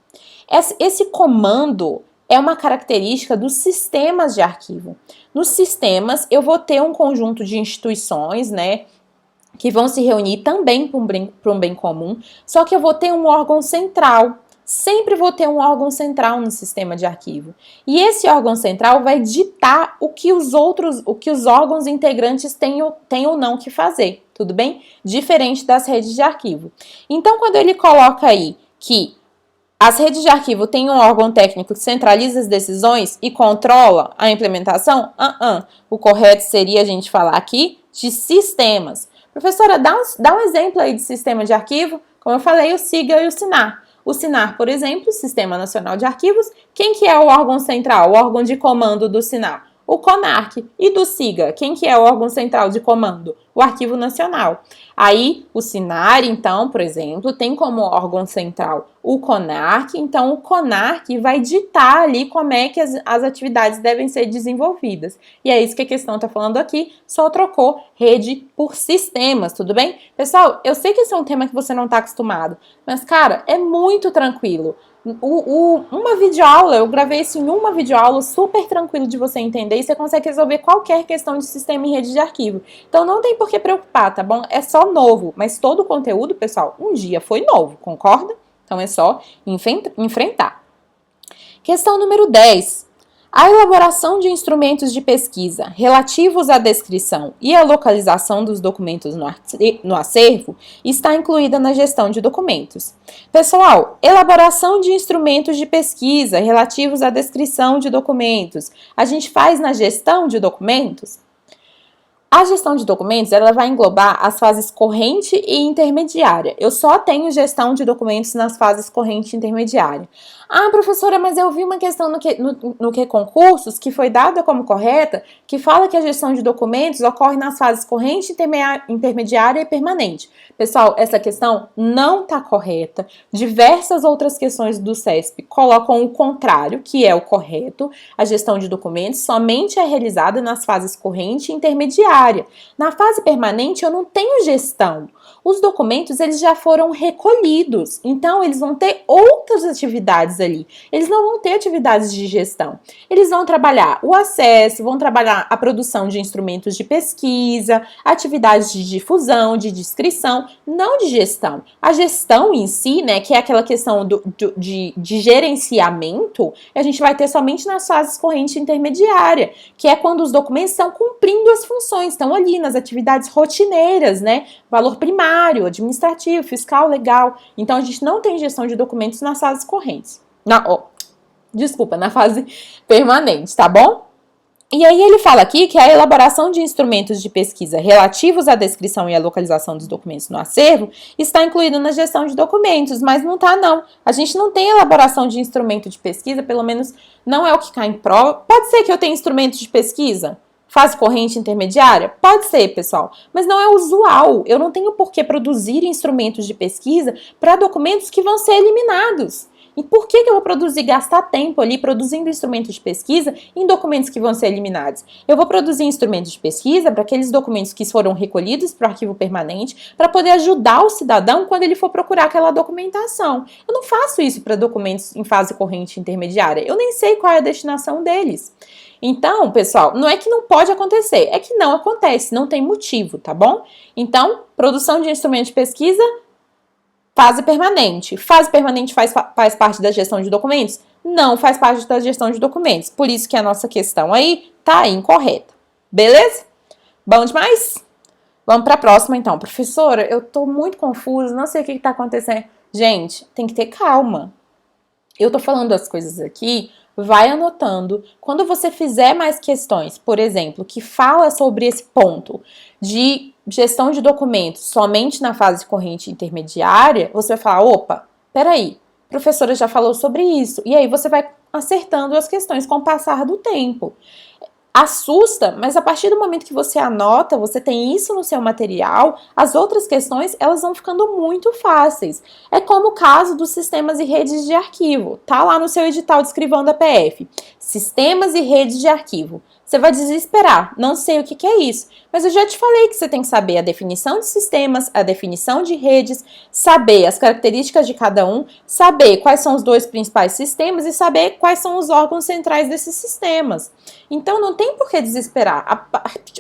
Esse comando é uma característica dos sistemas de arquivo. Nos sistemas, eu vou ter um conjunto de instituições, né, que vão se reunir também para um bem comum, só que eu vou ter um órgão central. Sempre vou ter um órgão central no sistema de arquivo. E esse órgão central vai ditar o que os órgãos integrantes têm ou não que fazer, tudo bem? Diferente das redes de arquivo. Então, quando ele coloca aí que as redes de arquivo têm um órgão técnico que centraliza as decisões e controla a implementação, o correto seria a gente falar aqui de sistemas. Professora, dá um exemplo aí de sistema de arquivo. Como eu falei, o SIGA e o SINAR. O SINAR, por exemplo, Sistema Nacional de Arquivos. Quem que é o órgão central, o órgão de comando do SINAR? O CONARC. E do SIGA, quem que é o órgão central de comando? O Arquivo Nacional. Aí, o SINAR, então, por exemplo, tem como órgão central o CONARC. Então, o CONARC vai ditar ali como é que as atividades devem ser desenvolvidas. E é isso que a questão está falando aqui, só trocou rede por sistemas, tudo bem? Pessoal, eu sei que esse é um tema que você não está acostumado, mas, cara, é muito tranquilo. Uma videoaula, eu gravei isso em uma videoaula, super tranquilo de você entender, e você consegue resolver qualquer questão de sistema em rede de arquivo. Então não tem por que preocupar, tá bom? É só novo, mas todo o conteúdo, pessoal, um dia foi novo, concorda? Então é só enfrentar. Questão número 10. A elaboração de instrumentos de pesquisa relativos à descrição e à localização dos documentos no acervo está incluída na gestão de documentos. Pessoal, elaboração de instrumentos de pesquisa relativos à descrição de documentos, a gente faz na gestão de documentos? A gestão de documentos, ela vai englobar as fases corrente e intermediária. Eu só tenho gestão de documentos nas fases corrente e intermediária. Ah, professora, mas eu vi uma questão no que concursos que foi dada como correta, que fala que a gestão de documentos ocorre nas fases corrente, intermediária e permanente. Pessoal, essa questão não está correta. Diversas outras questões do CESP colocam o contrário, que é o correto. A gestão de documentos somente é realizada nas fases corrente e intermediária. Na fase permanente, eu não tenho gestão. Os documentos, eles já foram recolhidos, então eles vão ter outras atividades ali. Eles não vão ter atividades de gestão. Eles vão trabalhar o acesso, vão trabalhar a produção de instrumentos de pesquisa, atividades de difusão, de descrição, não de gestão. A gestão em si, né, que é aquela questão de gerenciamento, a gente vai ter somente nas fases corrente e intermediária, que é quando os documentos estão cumprindo as funções, estão ali nas atividades rotineiras, né, valor primário, administrativo, fiscal, legal. Então, a gente não tem gestão de documentos nas fases correntes. Na fase permanente, tá bom? E aí ele fala aqui que a elaboração de instrumentos de pesquisa relativos à descrição e à localização dos documentos no acervo está incluído na gestão de documentos, mas não tá não. A gente não tem elaboração de instrumento de pesquisa, pelo menos não é o que cai em prova. Pode ser que eu tenha instrumento de pesquisa? Fase corrente intermediária? Pode ser, pessoal, mas não é usual. Eu não tenho por que produzir instrumentos de pesquisa para documentos que vão ser eliminados. E por que eu vou gastar tempo ali produzindo instrumentos de pesquisa em documentos que vão ser eliminados? Eu vou produzir instrumentos de pesquisa para aqueles documentos que foram recolhidos para o arquivo permanente, para poder ajudar o cidadão quando ele for procurar aquela documentação. Eu não faço isso para documentos em fase corrente intermediária. Eu nem sei qual é a destinação deles. Então, pessoal, não é que não pode acontecer, é que não acontece, não tem motivo, tá bom? Então, produção de instrumentos de pesquisa, fase permanente. Fase permanente faz parte da gestão de documentos? Não faz parte da gestão de documentos. Por isso que a nossa questão aí tá incorreta. Beleza? Bom demais? Vamos para a próxima, então. Professora, eu tô muito confusa, não sei o que tá acontecendo. Gente, tem que ter calma. Eu tô falando as coisas aqui, vai anotando. Quando você fizer mais questões, por exemplo, que fala sobre esse ponto de gestão de documentos somente na fase corrente intermediária, você vai falar, opa, peraí, a professora já falou sobre isso. E aí você vai acertando as questões com o passar do tempo. Assusta, mas a partir do momento que você anota, você tem isso no seu material, as outras questões, elas vão ficando muito fáceis. É como o caso dos sistemas e redes de arquivo. Tá lá no seu edital de escrivão da PF. Sistemas e redes de arquivo. Você vai desesperar. Não sei o que é isso. Mas eu já te falei que você tem que saber a definição de sistemas, a definição de redes, saber as características de cada um, saber quais são os dois principais sistemas e saber quais são os órgãos centrais desses sistemas. Então, não tem por que desesperar.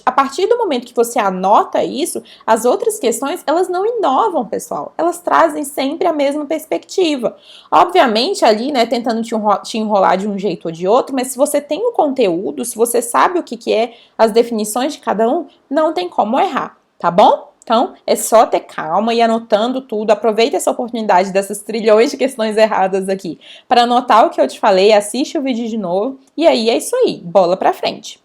A partir do momento que você anota isso, as outras questões, elas não inovam, pessoal. Elas trazem sempre a mesma perspectiva. Obviamente, ali, né, tentando te enrolar de um jeito ou de outro, mas se você tem o conteúdo, se você sabe o que é as definições de cada um, não tem como errar, tá bom? Então, é só ter calma e anotando tudo. Aproveita essa oportunidade dessas trilhões de questões erradas aqui para anotar o que eu te falei, assiste o vídeo de novo e aí é isso aí, bola pra frente.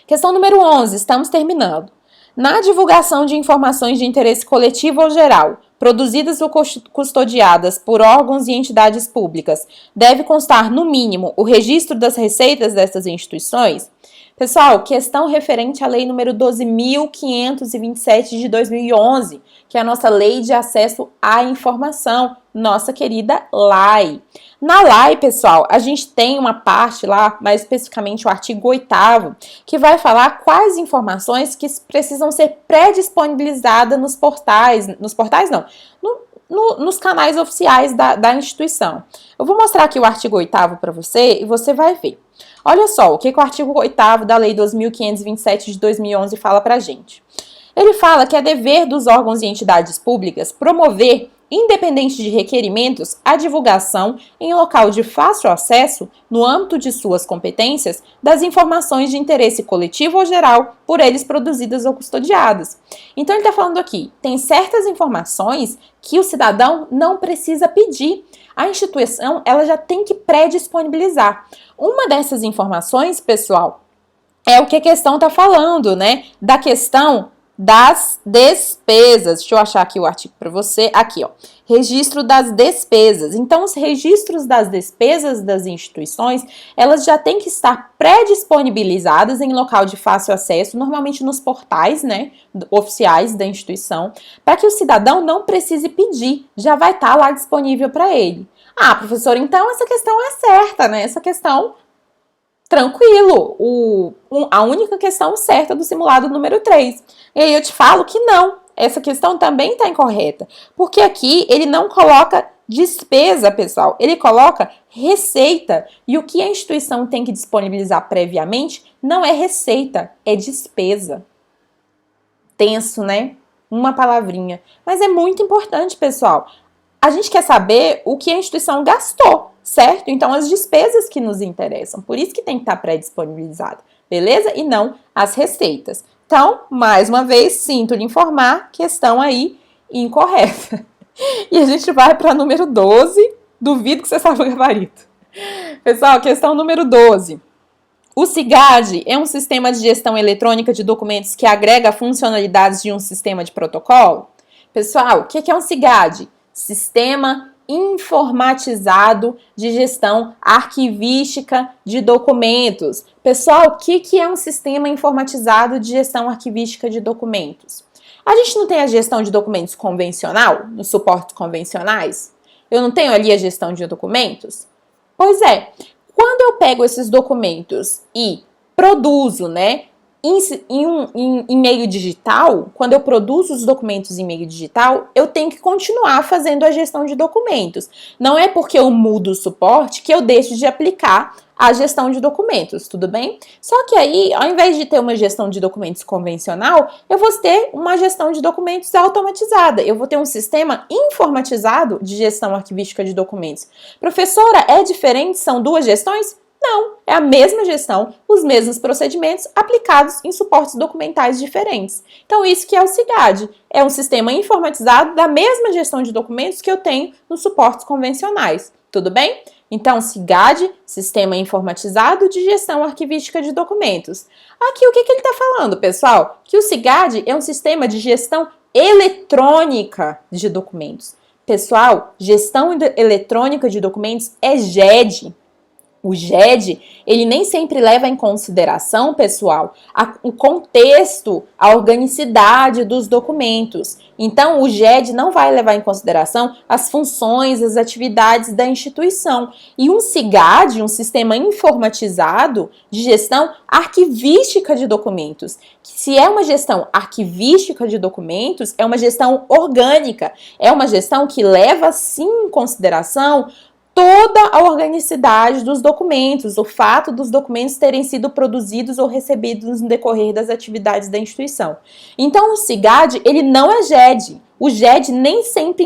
Questão número 11, estamos terminando. Na divulgação de informações de interesse coletivo ou geral, produzidas ou custodiadas por órgãos e entidades públicas, deve constar, no mínimo, o registro das receitas dessas instituições? Pessoal, questão referente à lei número 12.527 de 2011, que é a nossa lei de acesso à informação, nossa querida LAI. Na LAI, pessoal, a gente tem uma parte lá, mais especificamente o artigo 8º, que vai falar quais informações que precisam ser pré-disponibilizadas nos portais não, nos canais oficiais da instituição. Eu vou mostrar aqui o artigo 8º para você e você vai ver. Olha só o que o artigo 8º da Lei 2.527 de 2011 fala pra gente. Ele fala que é dever dos órgãos e entidades públicas promover, independente de requerimentos, a divulgação em local de fácil acesso, no âmbito de suas competências, das informações de interesse coletivo ou geral por eles produzidas ou custodiadas. Então ele está falando aqui, tem certas informações que o cidadão não precisa pedir. A instituição, ela já tem que pré-disponibilizar. Uma dessas informações, pessoal, é o que a questão está falando, né? Da questão das despesas. Deixa eu achar aqui o artigo para você. Aqui, ó. Registro das despesas. Então, os registros das despesas das instituições, elas já têm que estar pré-disponibilizadas em local de fácil acesso, normalmente nos portais, né, oficiais da instituição, para que o cidadão não precise pedir, já vai estar lá disponível para ele. Ah, professor, então essa questão é certa, né? Essa questão, tranquilo, a única questão certa do simulado número 3. E aí eu te falo que não, essa questão também está incorreta, porque aqui ele não coloca despesa, pessoal, ele coloca receita, e o que a instituição tem que disponibilizar previamente não é receita, é despesa. Tenso, né? Uma palavrinha. Mas é muito importante, pessoal. A gente quer saber o que a instituição gastou, certo? Então, as despesas que nos interessam. Por isso que tem que estar pré-disponibilizado, beleza? E não as receitas. Então, mais uma vez, sinto lhe informar, questão aí incorreta. E a gente vai para número 12. Duvido que você saiba o gabarito. Pessoal, questão número 12. O SIGAD é um sistema de gestão eletrônica de documentos que agrega funcionalidades de um sistema de protocolo? Pessoal, o que é um SIGAD? Sistema informatizado de gestão arquivística de documentos. Pessoal, o que é um sistema informatizado de gestão arquivística de documentos? A gente não tem a gestão de documentos convencional, nos suportes convencionais? Eu não tenho ali a gestão de documentos? Pois é, quando eu pego esses documentos e produzo, né, em meio digital, quando eu produzo os documentos em meio digital, eu tenho que continuar fazendo a gestão de documentos. Não é porque eu mudo o suporte que eu deixo de aplicar a gestão de documentos, tudo bem? Só que aí, ao invés de ter uma gestão de documentos convencional, eu vou ter uma gestão de documentos automatizada. Eu vou ter um sistema informatizado de gestão arquivística de documentos. Professora, é diferente? São duas gestões? Não, é a mesma gestão, os mesmos procedimentos aplicados em suportes documentais diferentes. Então, isso que é o SIGAD. É um sistema informatizado da mesma gestão de documentos que eu tenho nos suportes convencionais. Tudo bem? Então, SIGAD, Sistema Informatizado de Gestão Arquivística de Documentos. Aqui, o que ele está falando, pessoal? Que o SIGAD é um sistema de gestão eletrônica de documentos. Pessoal, gestão eletrônica de documentos é GED. O GED, ele nem sempre leva em consideração, pessoal, o contexto, a organicidade dos documentos. Então, o GED não vai levar em consideração as funções, as atividades da instituição. E um SIGAD, um sistema informatizado de gestão arquivística de documentos, que se é uma gestão arquivística de documentos, é uma gestão orgânica, é uma gestão que leva, sim, em consideração toda a organicidade dos documentos, o fato dos documentos terem sido produzidos ou recebidos no decorrer das atividades da instituição. Então, o SIGAD, ele não é GED. O GED nem sempre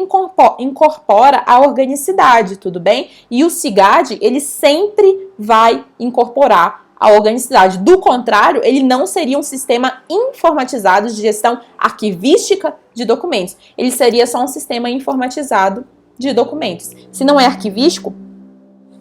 incorpora a organicidade, tudo bem? E o SIGAD, ele sempre vai incorporar a organicidade. Do contrário, ele não seria um sistema informatizado de gestão arquivística de documentos. Ele seria só um sistema informatizado de documentos. Se não é arquivístico,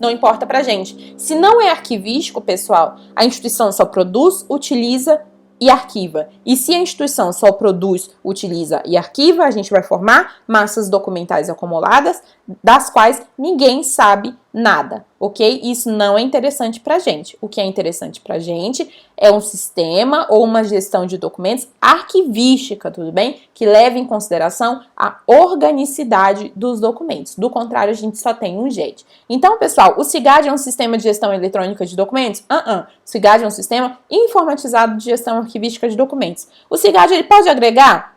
não importa pra gente. Se não é arquivístico, pessoal, a instituição só produz, utiliza e arquiva. E se a instituição só produz, utiliza e arquiva, a gente vai formar massas documentais acumuladas, das quais ninguém sabe nada, ok? Isso não é interessante pra gente. O que é interessante pra gente é um sistema ou uma gestão de documentos arquivística, tudo bem? Que leve em consideração a organicidade dos documentos. Do contrário, a gente só tem um GED. Então, pessoal, o SIGAD é um sistema de gestão eletrônica de documentos? O SIGAD é um sistema informatizado de gestão arquivística de documentos. O SIGAD, ele pode agregar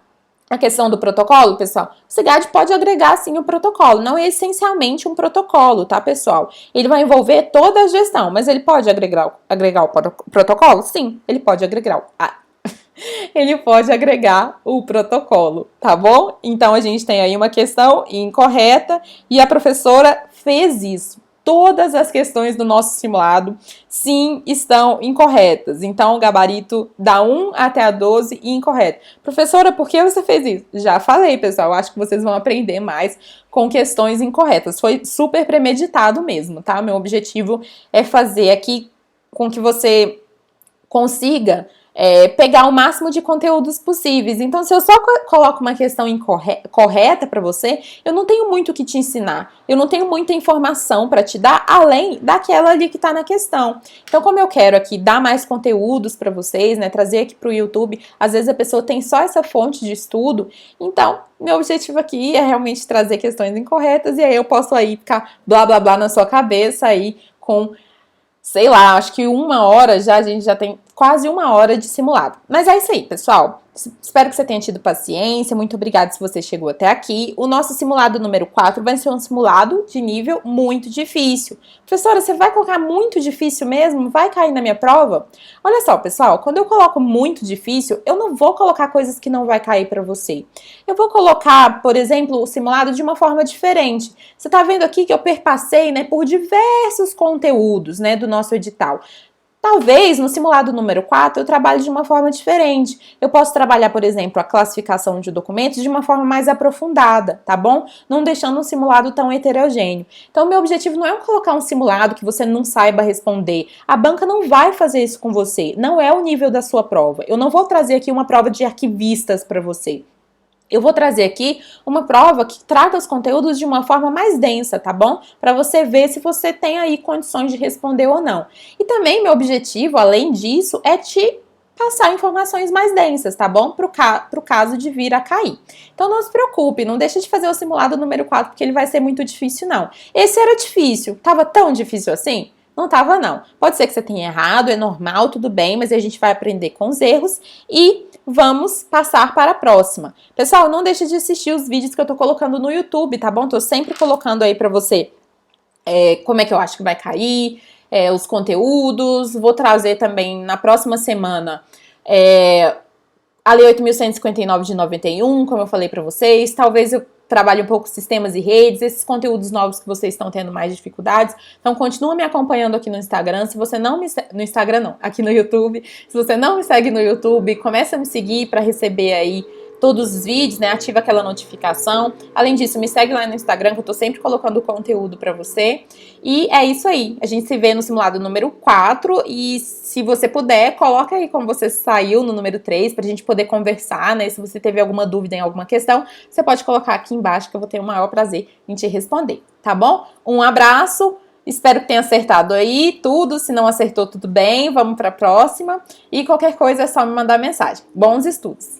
a questão do protocolo, pessoal? O SIGAD pode agregar, sim, o protocolo. Não é essencialmente um protocolo, tá, pessoal? Ele vai envolver toda a gestão, mas ele pode agregar o protocolo? Sim, ele pode agregar ele pode agregar o protocolo, tá bom? Então, a gente tem aí uma questão incorreta e a professora fez isso. Todas as questões do nosso simulado, sim, estão incorretas. Então, o gabarito da 1 até a 12 incorreto. Professora, por que você fez isso? Já falei, pessoal. Acho que vocês vão aprender mais com questões incorretas. Foi super premeditado mesmo, tá? Meu objetivo é fazer aqui com que você consiga pegar o máximo de conteúdos possíveis. Então, se eu só coloco uma questão correta para você, eu não tenho muito o que te ensinar. Eu não tenho muita informação para te dar, além daquela ali que está na questão. Então, como eu quero aqui dar mais conteúdos para vocês, né, trazer aqui para o YouTube, às vezes a pessoa tem só essa fonte de estudo, então, meu objetivo aqui é realmente trazer questões incorretas, e aí eu posso aí ficar blá blá blá na sua cabeça aí com, sei lá, acho que 1 hora já, a gente já tem quase 1 hora de simulado. Mas é isso aí, pessoal. Espero que você tenha tido paciência. Muito obrigada se você chegou até aqui. O nosso simulado número 4 vai ser um simulado de nível muito difícil. Professora, você vai colocar muito difícil mesmo? Vai cair na minha prova? Olha só, pessoal, quando eu coloco muito difícil, eu não vou colocar coisas que não vai cair para você. Eu vou colocar, por exemplo, o simulado de uma forma diferente. Você tá vendo aqui que eu perpassei, né, por diversos conteúdos, né, do nosso edital. Talvez no simulado número 4 eu trabalhe de uma forma diferente. Eu posso trabalhar, por exemplo, a classificação de documentos de uma forma mais aprofundada, tá bom? Não deixando um simulado tão heterogêneo. Então, meu objetivo não é colocar um simulado que você não saiba responder. A banca não vai fazer isso com você. Não é o nível da sua prova. Eu não vou trazer aqui uma prova de arquivistas para você. Eu vou trazer aqui uma prova que trata os conteúdos de uma forma mais densa, tá bom? Para você ver se você tem aí condições de responder ou não. E também meu objetivo, além disso, é te passar informações mais densas, tá bom? Pro caso de vir a cair. Então não se preocupe, não deixa de fazer o simulado número 4, porque ele vai ser muito difícil, não. Esse era difícil, tava tão difícil assim? Não tava, não. Pode ser que você tenha errado, é normal, tudo bem, mas a gente vai aprender com os erros e vamos passar para a próxima. Pessoal, não deixe de assistir os vídeos que eu tô colocando no YouTube, tá bom? Tô sempre colocando aí pra você como é que eu acho que vai cair, os conteúdos. Vou trazer também na próxima semana a Lei 8.159 de 91, como eu falei pra vocês. Talvez eu trabalhe um pouco sistemas e redes, esses conteúdos novos que vocês estão tendo mais dificuldades. Então, continua me acompanhando aqui no Instagram. Se você não me segue, no Instagram não, aqui no YouTube. Se você não me segue no YouTube, começa a me seguir para receber aí todos os vídeos, né? Ativa aquela notificação. Além disso, me segue lá no Instagram, que eu tô sempre colocando conteúdo pra você. E é isso aí. A gente se vê no simulado número 4. E se você puder, coloca aí como você saiu no número 3, pra gente poder conversar, né? Se você teve alguma dúvida em alguma questão, você pode colocar aqui embaixo, que eu vou ter o maior prazer em te responder, tá bom? Um abraço. Espero que tenha acertado aí tudo. Se não acertou, tudo bem. Vamos para a próxima. E qualquer coisa é só me mandar mensagem. Bons estudos!